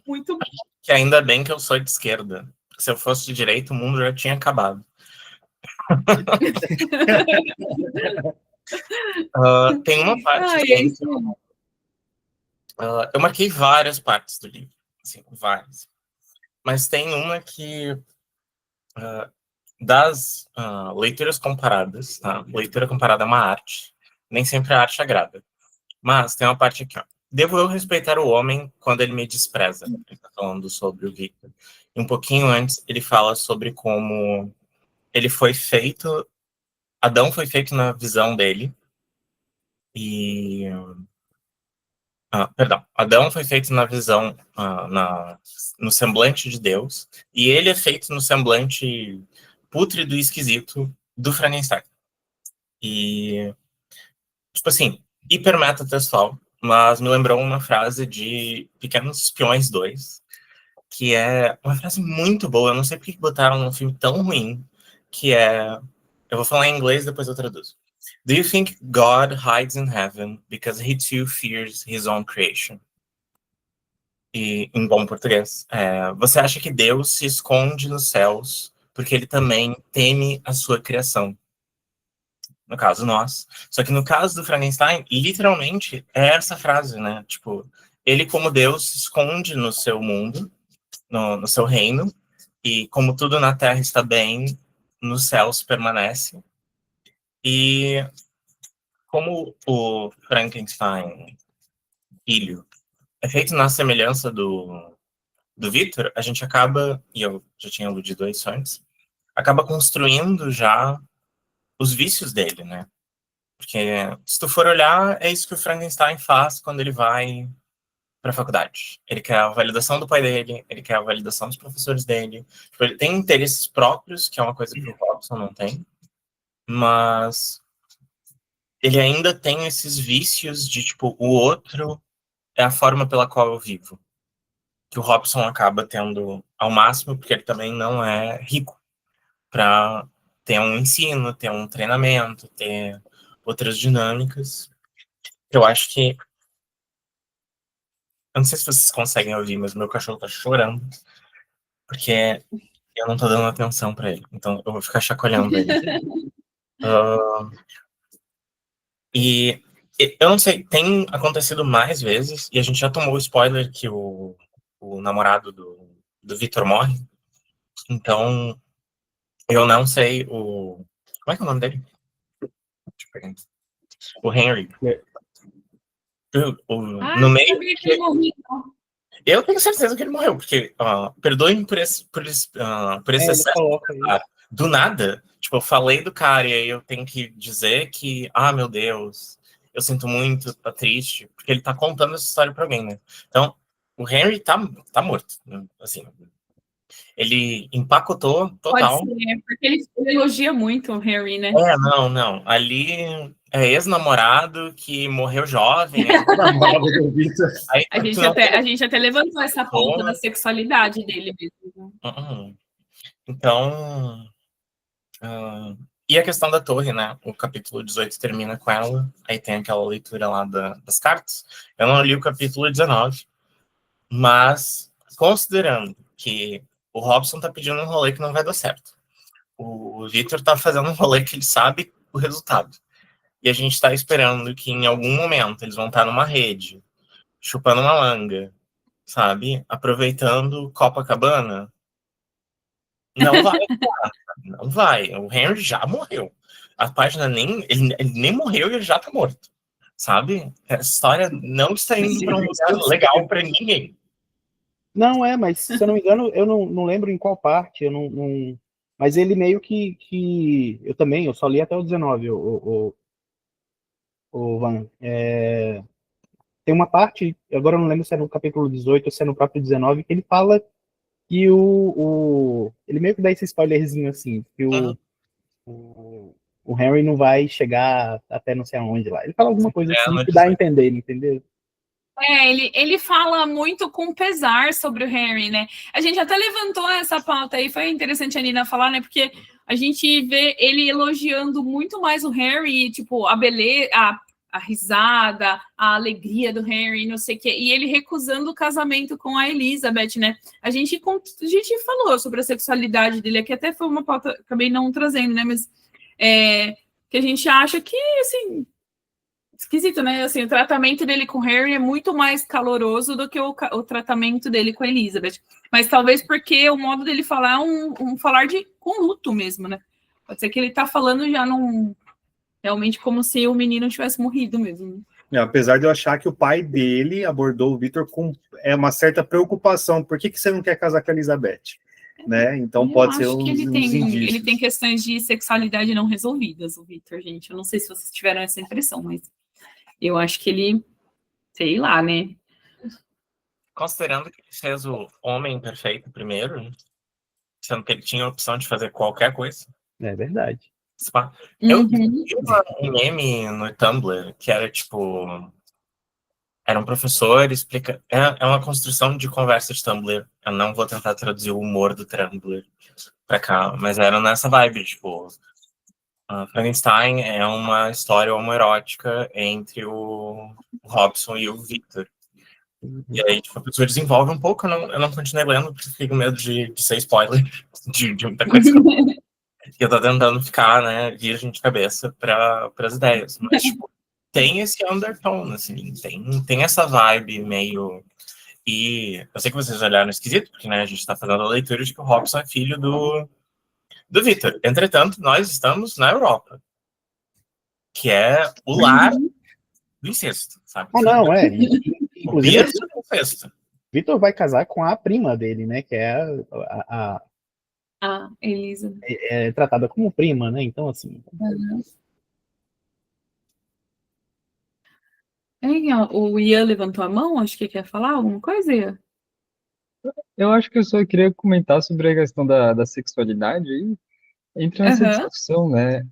Muito que ainda bem que eu sou de esquerda. Se eu fosse de direita, o mundo já tinha acabado. Tem uma parte eu marquei várias partes do livro, assim, várias. Mas tem uma que das leituras comparadas, tá? Leitura comparada é uma arte. Nem sempre a arte agrada. Mas tem uma parte aqui, ó. Devo eu respeitar o homem quando ele me despreza? Ele está falando sobre o Victor. E um pouquinho antes, ele fala sobre como ele foi feito... Adão foi feito na visão dele. E... perdão. Adão foi feito na visão... no semblante de Deus. E ele é feito no semblante pútrido e esquisito do Frankenstein. E... Tipo assim, hiper metatextual. Mas me lembrou uma frase de Pequenos Espiões 2, que é uma frase muito boa, eu não sei por que botaram num filme tão ruim, que é... Eu vou falar em inglês, depois eu traduzo. Do you think God hides in heaven because he too fears his own creation? E, em bom português, você acha que Deus se esconde nos céus porque ele também teme a sua criação? No caso, nós. Só que no caso do Frankenstein, literalmente, é essa frase, né? Tipo, ele como Deus se esconde no seu mundo, no seu reino, e como tudo na Terra está bem, nos céus permanece. E como o Frankenstein, filho, é feito na semelhança do Victor, a gente acaba, e eu já tinha aludido a isso antes, acaba construindo já os vícios dele, né? Porque, se tu for olhar, é isso que o Frankenstein faz quando ele vai para a faculdade. Ele quer a validação do pai dele, ele quer a validação dos professores dele. Tipo, ele tem interesses próprios, que é uma coisa que o Robson não tem, mas ele ainda tem esses vícios de, tipo, o outro é a forma pela qual eu vivo. Que o Robson acaba tendo ao máximo, porque ele também não é rico para ter um ensino, ter um treinamento, ter outras dinâmicas. Eu acho que... Eu não sei se vocês conseguem ouvir, mas meu cachorro tá chorando. Porque eu não tô dando atenção pra ele. Então eu vou ficar chacoalhando ele. Ah, e eu não sei, tem acontecido mais vezes, e a gente já tomou o spoiler que o namorado do Victor morre. Então, eu não sei o... Como é que é o nome dele? Deixa eu pegar aqui. O Henry. No eu meio... sabia que ele morreu. Eu tenho certeza que ele morreu, porque, perdoe-me por esse Ele excesso, coloca aí. cara. Do nada, tipo, eu falei do cara e aí eu tenho que dizer que, meu Deus, eu sinto muito, tá triste, porque ele tá contando essa história pra alguém, né? Então, o Henry tá morto, assim. Ele empacotou Pode total. ser, porque ele elogia muito o Harry, né? Não. Ali é ex-namorado que morreu jovem. Namorado do Victor. Aí, A gente até levantou essa pauta da sexualidade dele mesmo. Então, e a questão da torre, né? O capítulo 18 termina com ela, aí tem aquela leitura lá das cartas. Eu não li o capítulo 19, mas considerando que o Robson tá pedindo um rolê que não vai dar certo, o Victor tá fazendo um rolê que ele sabe o resultado, e a gente tá esperando que em algum momento eles vão estar numa rede, chupando uma manga, sabe? Aproveitando Copacabana. Não vai. Não vai. O Henry já morreu. A página ele nem morreu e ele já tá morto. Sabe? Essa história não está indo para um lugar legal para ninguém. Não, mas se eu não me engano, eu não lembro em qual parte, mas ele meio que eu só li até o 19, o Van. Tem uma parte, agora eu não lembro se é no capítulo 18 ou se é no próprio 19, que ele fala que ele meio que dá esse spoilerzinho assim, que o Henry não vai chegar até não sei aonde lá. Ele fala alguma coisa assim que dá a entender, entendeu? Ele fala muito com pesar sobre o Harry, né? A gente até levantou essa pauta aí, foi interessante a Nina falar, né? Porque a gente vê ele elogiando muito mais o Harry, tipo, a beleza, a risada, a alegria do Harry, não sei o quê, e ele recusando o casamento com a Elizabeth, né? A gente falou sobre a sexualidade dele aqui, até foi uma pauta, acabei não trazendo, né? Mas que a gente acha que, assim, esquisito, né? Assim, o tratamento dele com o Harry é muito mais caloroso do que o tratamento dele com a Elizabeth. Mas talvez porque o modo dele falar é um falar com luto mesmo, né? Pode ser que ele tá falando já realmente como se o menino tivesse morrido mesmo. Apesar de eu achar que o pai dele abordou o Victor com uma certa preocupação. Por que você não quer casar com a Elizabeth? Né? Então pode ser uns indícios. Ele tem questões de sexualidade não resolvidas, o Victor, gente. Eu não sei se vocês tiveram essa impressão, mas eu acho que ele, sei lá, né? Considerando que ele fez o homem perfeito primeiro, sendo que ele tinha a opção de fazer qualquer coisa. É verdade. Eu vi um meme no Tumblr que era tipo... Era um professor explica. É uma construção de conversa de Tumblr. Eu não vou tentar traduzir o humor do Tumblr pra cá, mas era nessa vibe, tipo... Frankenstein é uma história homoerótica entre o Robson e o Victor. E aí, tipo, a pessoa desenvolve um pouco, eu não continuei lendo, porque fiquei com medo de ser spoiler de muita coisa. E eu tô tentando ficar, né, virgem de cabeça para as ideias. Mas, tipo, tem esse undertone, assim, tem essa vibe meio... E eu sei que vocês olharam esquisito, porque, né, a gente tá fazendo a leitura de que o Robson é filho do Victor. Entretanto, nós estamos na Europa, que é o lar do incesto, sabe? Não, O berço do incesto. Victor vai casar com a prima dele, né? Que é a Elisa. É tratada como prima, né? Então, assim... O Ian levantou a mão, acho que quer falar alguma coisa, Ian? Eu acho que eu só queria comentar sobre a questão da sexualidade aí. Entra nessa discussão, né?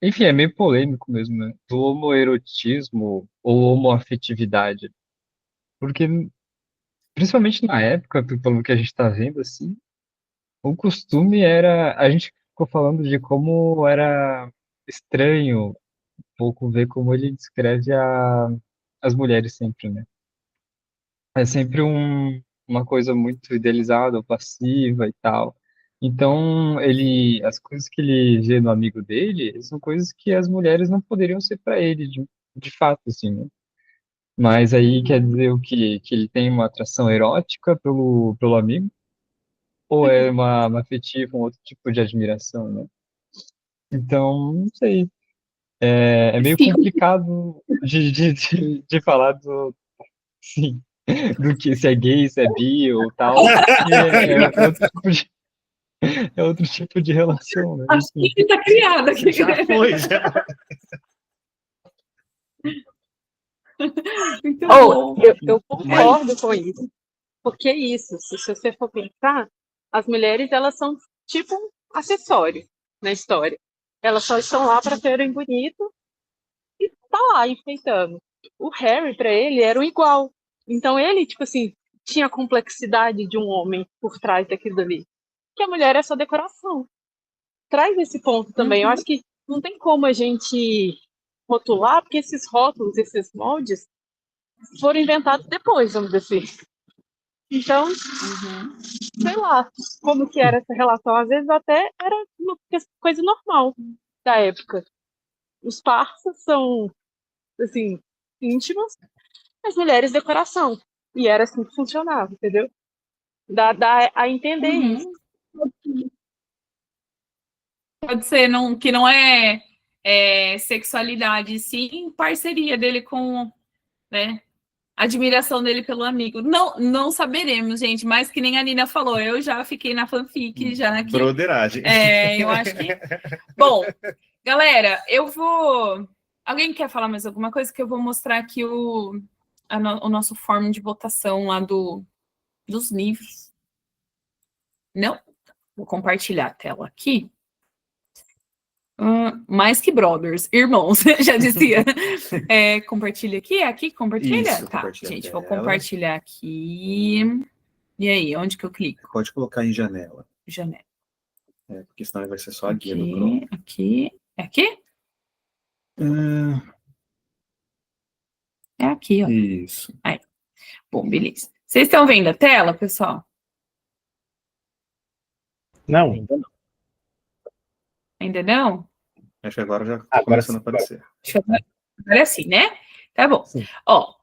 Enfim, é meio polêmico mesmo, né? Do homoerotismo ou homoafetividade. Porque, principalmente na época, pelo que a gente está vendo, assim, o costume era... A gente ficou falando de como era estranho pouco ver como ele descreve as mulheres sempre, né? É sempre uma coisa muito idealizada, ou passiva e tal. Então, as coisas que ele vê no amigo dele são coisas que as mulheres não poderiam ser para ele, de fato, assim, né? Mas aí quer dizer o quê? Que ele tem uma atração erótica pelo amigo? Ou é uma afetiva, um outro tipo de admiração, né? Então, não sei. É meio Sim. complicado de falar sim, do que se é gay, se é bi ou tal, porque é outro tipo de relação, né? Acho Enfim. que está criado aqui. Já foi, já. Muito Oh, bom. eu concordo com isso. Porque é isso, se você for pensar, as mulheres, elas são tipo um acessório na história. Elas só estão lá para serem bonitas e tá lá enfeitando. O Harry, para ele, era um igual. Então ele, tipo assim, tinha a complexidade de um homem por trás daquilo ali. Que a mulher é só decoração. Traz esse ponto também. Eu acho que não tem como a gente rotular, porque esses rótulos, esses moldes, foram inventados depois, vamos dizer assim. Então, sei lá como que era essa relação. Às vezes até era uma coisa normal da época. Os parças são, assim, íntimos, as mulheres decoração. E era assim que funcionava, entendeu? Dá a entender isso. Pode ser que não é sexualidade, sim parceria dele com, né, admiração dele pelo amigo. Não saberemos, gente, mas que nem a Nina falou, eu já fiquei na fanfic, já aqui. Broderagem. Eu acho que... Bom, galera, eu vou... Alguém quer falar mais alguma coisa? Que eu vou mostrar aqui o nosso form de votação lá dos livros. Não? Vou compartilhar a tela aqui. Mais que brothers, irmãos, já dizia. Compartilha aqui, compartilha? Isso, tá, compartilha gente, a vou tela. compartilhar aqui. E aí, onde que eu clico? Pode colocar em janela. Janela. Porque senão vai ser só a guia do Chrome. Aqui. É aqui? Ah, É aqui, ó. isso. Aí. Bom, beleza. Vocês estão vendo a tela, pessoal? Não. Ainda não? Acho que agora já está começando a aparecer. Agora é assim, né? Tá bom. Sim. Ó,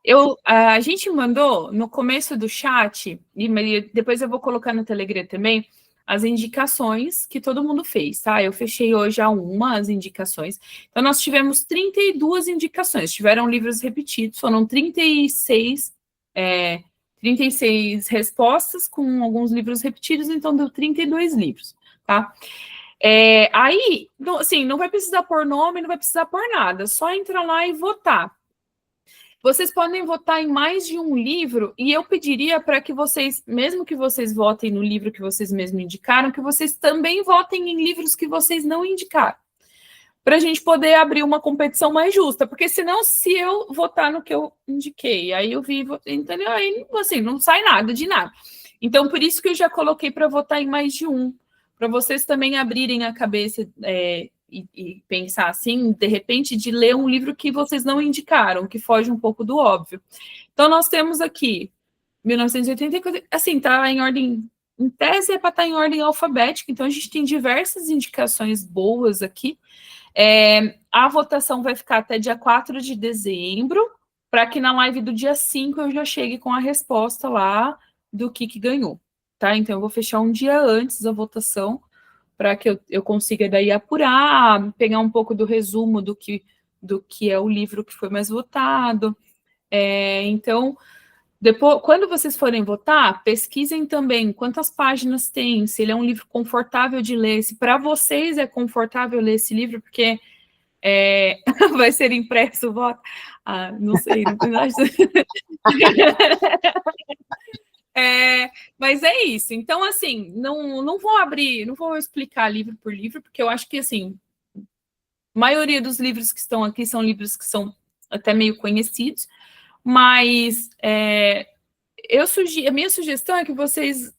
a gente mandou no começo do chat, e depois eu vou colocar no Telegram também, as indicações que todo mundo fez, tá? Eu fechei hoje as indicações. Então, nós tivemos 32 indicações. Tiveram livros repetidos, foram 36 respostas com alguns livros repetidos, então deu 32 livros, tá? Aí, assim, não vai precisar pôr nome, não vai precisar pôr nada, só entra lá e votar. Vocês podem votar em mais de um livro, e eu pediria para que vocês, mesmo que vocês votem no livro que vocês mesmos indicaram, que vocês também votem em livros que vocês não indicaram, para a gente poder abrir uma competição mais justa, porque senão, se eu votar no que eu indiquei, aí eu vivo, entendeu? Aí, assim, não sai nada de nada. Então, por isso que eu já coloquei para votar em mais de um, para vocês também abrirem a cabeça e pensar assim, de repente, de ler um livro que vocês não indicaram, que foge um pouco do óbvio. Então, nós temos aqui 1984, assim, tá em ordem, em tese é para estar em ordem alfabética, então a gente tem diversas indicações boas aqui. A votação vai ficar até dia 4 de dezembro, para que na live do dia 5 eu já chegue com a resposta lá do que ganhou, tá? Então, eu vou fechar um dia antes da votação, para que eu consiga daí apurar, pegar um pouco do resumo do que é o livro que foi mais votado. Então, depois, quando vocês forem votar, pesquisem também quantas páginas tem, se ele é um livro confortável de ler, se para vocês é confortável ler esse livro, porque vai ser impresso o voto. Não sei, não acho. Mas é isso. Então, assim, não vou abrir, não vou explicar livro por livro, porque eu acho que, assim, a maioria dos livros que estão aqui são livros que são até meio conhecidos, mas a minha sugestão é que vocês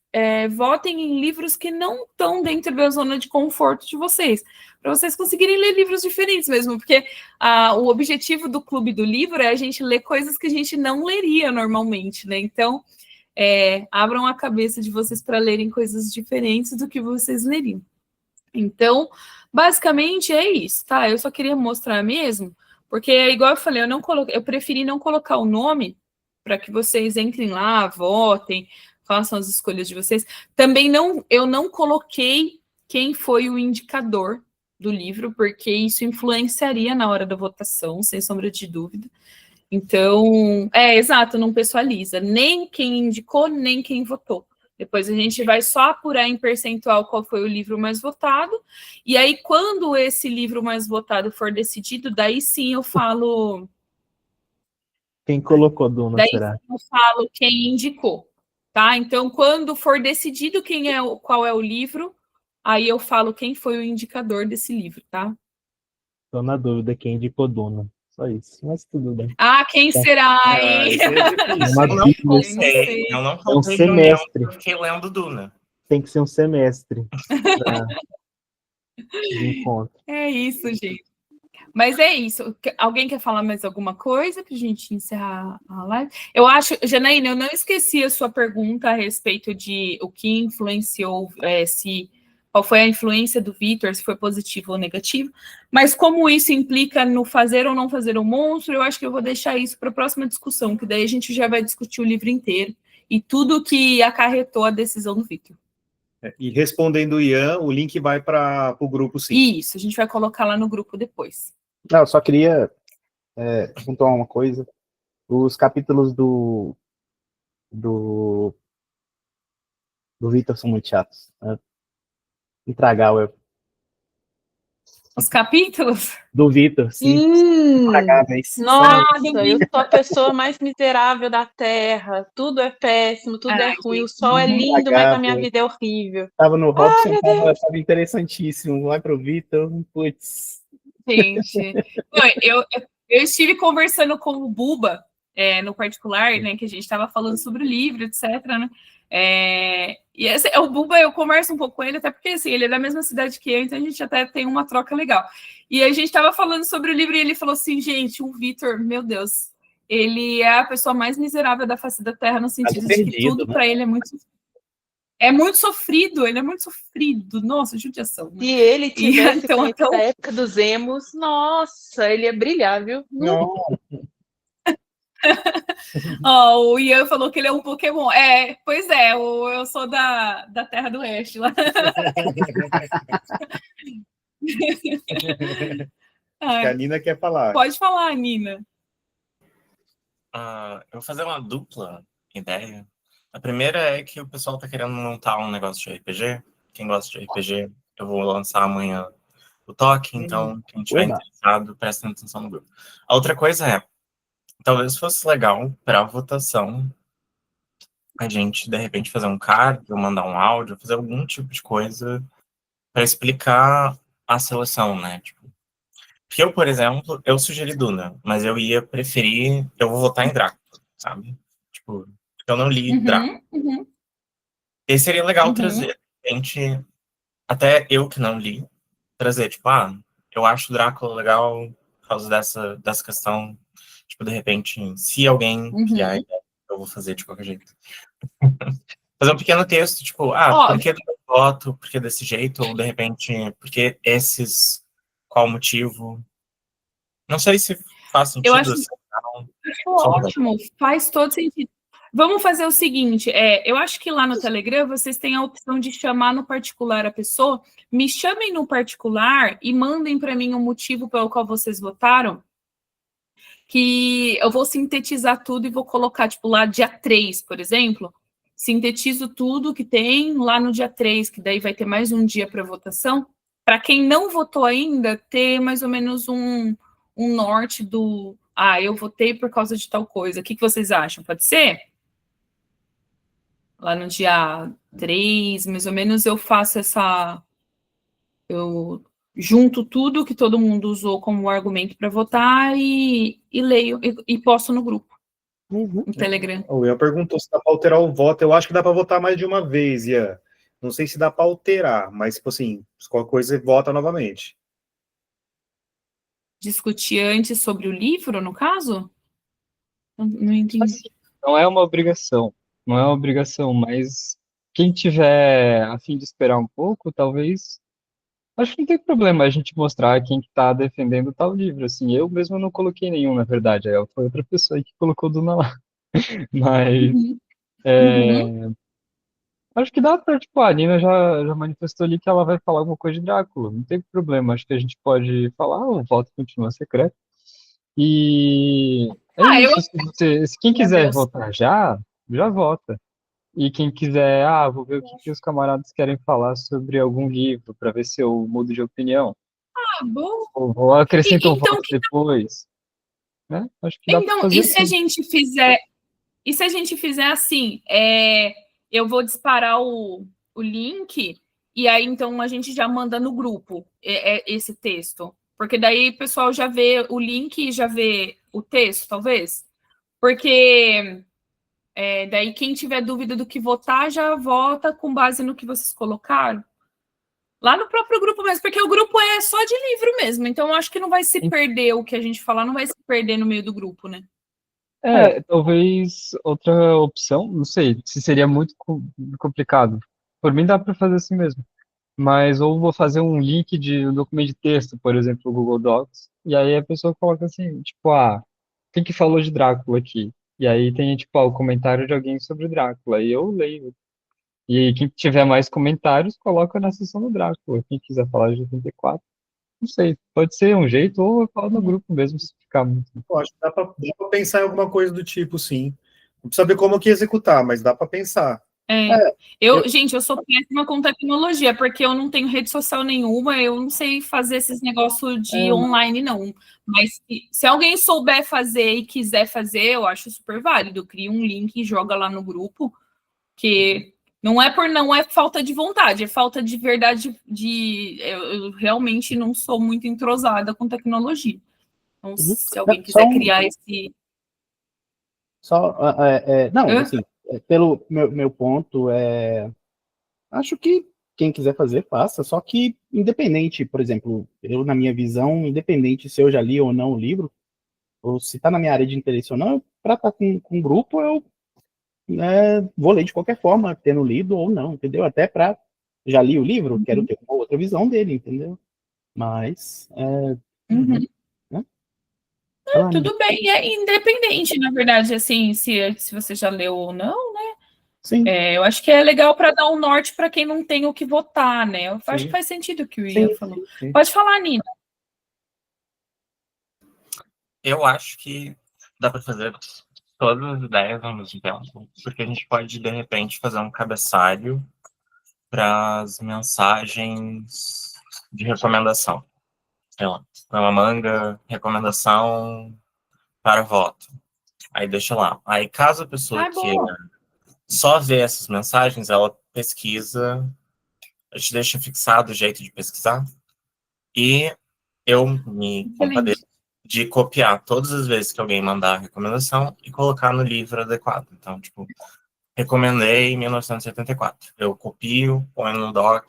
votem em livros que não estão dentro da zona de conforto de vocês, para vocês conseguirem ler livros diferentes mesmo, porque o objetivo do Clube do Livro é a gente ler coisas que a gente não leria normalmente, né? Então, abram a cabeça de vocês para lerem coisas diferentes do que vocês leriam. Então, basicamente é isso, tá? Eu só queria mostrar mesmo, porque, igual eu falei, eu preferi não colocar o nome para que vocês entrem lá, votem, façam as escolhas de vocês. Também eu não coloquei quem foi o indicador do livro, porque isso influenciaria na hora da votação, sem sombra de dúvida. Então, exato, não pessoaliza. Nem quem indicou, nem quem votou. Depois a gente vai só apurar em percentual qual foi o livro mais votado. E aí, quando esse livro mais votado for decidido, daí sim eu falo... Quem colocou Duna, daí será? sim eu falo quem indicou. Tá? Então, quando for decidido qual é o livro, aí eu falo quem foi o indicador desse livro, tá? Tô na dúvida quem indicou Duna. Só isso, mas tudo bem. Quem será, hein? Isso é difícil. Uma Eu não Bíblia. contei, eu não É um contei reunião, semestre. eu fiquei lendo Duna. Tem que ser um semestre de encontro. É isso, gente. Mas é isso. Alguém quer falar mais alguma coisa para a gente encerrar a live? Eu acho, Janaína, eu não esqueci a sua pergunta a respeito de o que influenciou, qual foi a influência do Vitor, se foi positivo ou negativo. Mas como isso implica no fazer ou não fazer o monstro, eu acho que eu vou deixar isso para a próxima discussão, que daí a gente já vai discutir o livro inteiro e tudo que acarretou a decisão do Vitor. E respondendo o Ian, o link vai para o grupo, sim. Isso, a gente vai colocar lá no grupo depois. Não, eu só queria pontuar uma coisa. Os capítulos do Vitor são muito chatos. Intragável. Os capítulos? Do Vitor, sim. Intragáveis. Nossa, eu sou a pessoa mais miserável da Terra. Tudo é péssimo, tudo é ruim. O sol é lindo, mas a minha vida é horrível. Tava no Robson, tava interessantíssimo. Vai pro Vitor, putz. Gente, eu estive conversando com o Buba, no particular, né, que a gente estava falando sobre o livro, etc, né, e o Buba, eu converso um pouco com ele, até porque, assim, ele é da mesma cidade que eu, então a gente até tem uma troca legal. E a gente estava falando sobre o livro e ele falou assim, gente, o Vitor, meu Deus, ele é a pessoa mais miserável da face da Terra, no sentido de que tudo para ele é muito sofrido, ele é muito sofrido, nossa, judiação. Se ele tivesse conhecido a época dos emos, nossa, ele ia brilhar, viu? Não. O Ian falou que ele é um Pokémon. Pois é, eu sou da Terra do Oeste lá. A Nina quer falar. Pode falar, Nina. Eu vou fazer uma dupla ideia. A primeira é que o pessoal tá querendo montar um negócio de RPG. Quem gosta de RPG, eu vou lançar amanhã o toque, então quem estiver interessado, presta atenção no grupo. A outra coisa é, talvez fosse legal para a votação a gente, de repente, fazer um card, ou mandar um áudio, fazer algum tipo de coisa para explicar a seleção, né? Tipo, porque eu, por exemplo, eu sugeri Duna, mas eu ia preferir, eu vou votar em Drácula, sabe? Tipo, eu não li Drácula. E seria legal trazer, de repente, até eu que não li, trazer, tipo, eu acho Drácula legal por causa dessa questão, tipo, de repente, se alguém criar, eu vou fazer de qualquer jeito. Fazer um pequeno texto, tipo, por que do meu voto, por que desse jeito, ou de repente, por que esses, qual motivo? Não sei se faz sentido. Eu acho ótimo, faz todo sentido. Vamos fazer o seguinte, eu acho que lá no Telegram vocês têm a opção de chamar no particular a pessoa, me chamem no particular e mandem para mim o motivo pelo qual vocês votaram, que eu vou sintetizar tudo e vou colocar, tipo, lá dia 3, por exemplo, sintetizo tudo que tem lá no dia 3, que daí vai ter mais um dia para votação, para quem não votou ainda, ter mais ou menos um norte do, eu votei por causa de tal coisa, o que vocês acham? Pode ser? Lá no dia 3, mais ou menos, eu faço eu junto tudo que todo mundo usou como argumento para votar e leio e posto no grupo. no Telegram. O Ian perguntou se dá para alterar o voto. Eu acho que dá para votar mais de uma vez, Ian. Não sei se dá para alterar, mas, tipo assim, se qualquer coisa, vota novamente. Discutir antes sobre o livro, no caso? Não entendi. Assim, não é uma obrigação, não é uma obrigação, mas quem tiver a fim de esperar um pouco, talvez, acho que não tem problema a gente mostrar quem que tá defendendo tal livro, assim, eu mesmo não coloquei nenhum, na verdade, foi outra pessoa aí que colocou o Duna lá, mas acho que dá pra, tipo, a Nina já manifestou ali que ela vai falar alguma coisa de Drácula, não tem problema, acho que a gente pode falar, o voto continua secreto, e é eu... isso, se quem Meu quiser Deus. votar já vota. E quem quiser, vou ver o que os camaradas querem falar sobre algum livro, para ver se eu mudo de opinião. Bom. Ou acrescento um Então, voto depois. Né? Acho que dá para Então, fazer e se a assim. gente fizer assim, eu vou disparar o link e aí então a gente já manda no grupo esse texto, porque daí o pessoal já vê o link e já vê o texto, talvez, porque daí quem tiver dúvida do que votar já vota com base no que vocês colocaram. Lá no próprio grupo mesmo, porque o grupo é só de livro mesmo, então eu acho que não vai se perder o que a gente falar, não vai se perder no meio do grupo, né? Talvez outra opção, não sei se seria muito complicado. Por mim dá para fazer assim mesmo. Mas ou vou fazer um link de um documento de texto, por exemplo, no Google Docs, e aí a pessoa coloca assim, tipo, quem que falou de Drácula aqui? E aí tem, tipo, o comentário de alguém sobre Drácula, e eu leio. E quem tiver mais comentários, coloca na seção do Drácula. Quem quiser falar de 84, não sei, pode ser um jeito, ou eu falo no grupo mesmo, se ficar muito. Eu acho que dá para pensar em alguma coisa do tipo, sim. Não precisa saber como que executar, mas dá para pensar. Gente, eu sou péssima com tecnologia, porque eu não tenho rede social nenhuma, eu não sei fazer esses negócios de online, não. Mas se alguém souber fazer e quiser fazer, eu acho super válido. Cria um link e joga lá no grupo, que não é falta de vontade, é falta de verdade eu realmente não sou muito entrosada com tecnologia. Então, se alguém quiser criar esse... Assim, pelo meu ponto, acho que quem quiser fazer, faça, só que independente, por exemplo, eu, na minha visão, independente se eu já li ou não o livro, ou se está na minha área de interesse ou não, para estar com um grupo, eu vou ler de qualquer forma, tendo lido ou não, entendeu? Até para já li o livro, quero ter uma outra visão dele, entendeu? Mas né? Tudo bem, é independente, na verdade, assim, se você já leu ou não, né? Sim. Eu acho que é legal para dar um norte para quem não tem o que votar, né? Eu acho que faz sentido o que o Ian falou. Sim. Pode falar, Nina. Eu acho que dá para fazer todas as ideias ao mesmo tempo, porque a gente pode, de repente, fazer um cabeçalho para as mensagens de recomendação. Sei lá, uma manga, recomendação para voto. Aí deixa lá. Aí, caso a pessoa queira só ver essas mensagens, ela pesquisa, a gente deixa fixado o jeito de pesquisar, e eu me compadeço de copiar todas as vezes que alguém mandar a recomendação e colocar no livro adequado. Então, tipo, recomendei 1974. Eu copio, ponho no doc.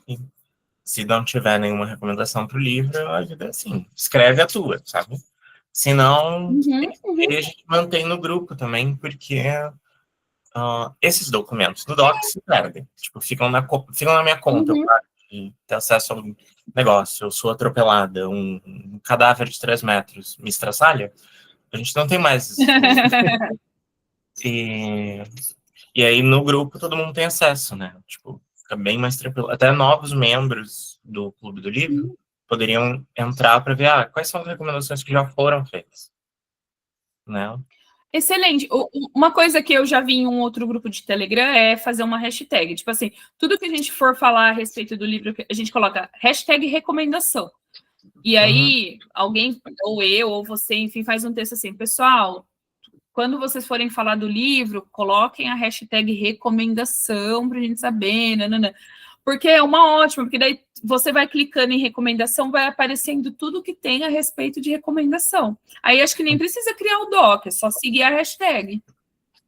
Se não tiver nenhuma recomendação para o livro, eu ajudo assim, escreve a tua, sabe? Se não, a gente mantém no grupo também, porque esses documentos do doc se perdem. Tipo, ficam na minha conta. Eu paro de ter acesso ao negócio. Eu sou atropelada, um cadáver de 3 metros me estraçalha. A gente não tem mais isso. E aí, no grupo, todo mundo tem acesso, né? Tipo, fica bem mais tranquilo. Até novos membros do Clube do Livro poderiam entrar para ver quais são as recomendações que já foram feitas. Né? Excelente. Uma coisa que eu já vi em um outro grupo de Telegram é fazer uma hashtag. Tipo assim, tudo que a gente for falar a respeito do livro, a gente coloca hashtag recomendação. E aí, alguém, ou eu, ou você, enfim, faz um texto assim, pessoal, quando vocês forem falar do livro, coloquem a hashtag recomendação para a gente saber, nanana. Porque é uma ótima, porque daí você vai clicando em recomendação, vai aparecendo tudo que tem a respeito de recomendação. Aí acho que nem precisa criar o doc, é só seguir a hashtag.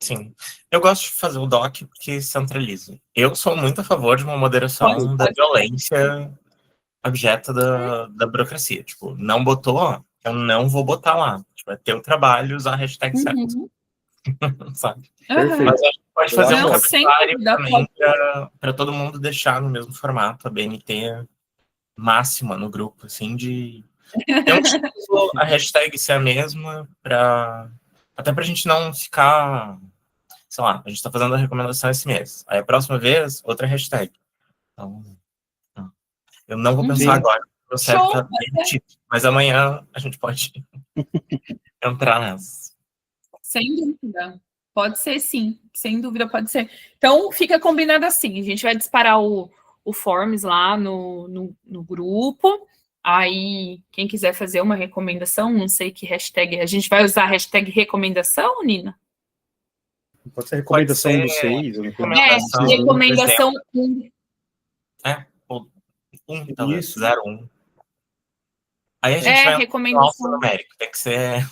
Sim. Eu gosto de fazer o doc porque centraliza. Eu sou muito a favor de uma moderação da violência objeto da burocracia. Tipo, não botou, eu não vou botar lá. Tipo, é teu trabalho usar a hashtag certo, Uhum. sabe? Perfeito. Mas a gente pode Eu fazer acho um Não, sem comentário dúvida, também para todo mundo deixar no mesmo formato, a BNT máxima no grupo, assim, de ter um título, a hashtag ser a mesma, até pra gente não ficar, sei lá, a gente tá fazendo a recomendação esse mês. Aí a próxima vez, outra hashtag. Então, eu não vou pensar Uhum. agora. O cérebro Show, tá bem metido, mas amanhã a gente pode entrar nessa. sem dúvida. Pode ser, sim. Sem dúvida, pode ser. Então, fica combinado assim. A gente vai disparar o Forms lá no grupo. Aí, quem quiser fazer uma recomendação, não sei que hashtag. A gente vai usar a hashtag recomendação, Nina? Pode ser recomendação Pode do ser 6. recomendação, Recomendação 1. ou talvez, Isso. 01. Aí a gente vai no Recomendação. numérico, tem que ser,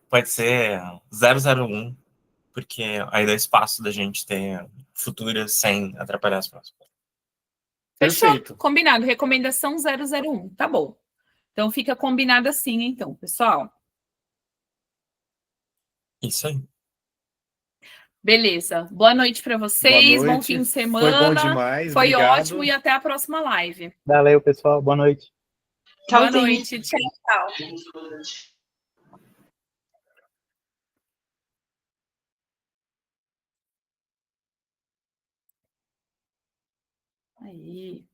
pode ser 001, porque aí dá espaço da gente ter futuras sem atrapalhar as próximas. Fechou? Perfeito. Combinado. Recomendação 001. Tá bom. Então, fica combinado assim, então, pessoal. Isso aí. Beleza. Boa noite para vocês. Boa Bom fim de noite. semana. Foi bom demais. Foi Obrigado. ótimo e até a próxima live. Valeu, pessoal. Boa noite. Boa Tchauzinho. noite. Tchau, tchau. Aí.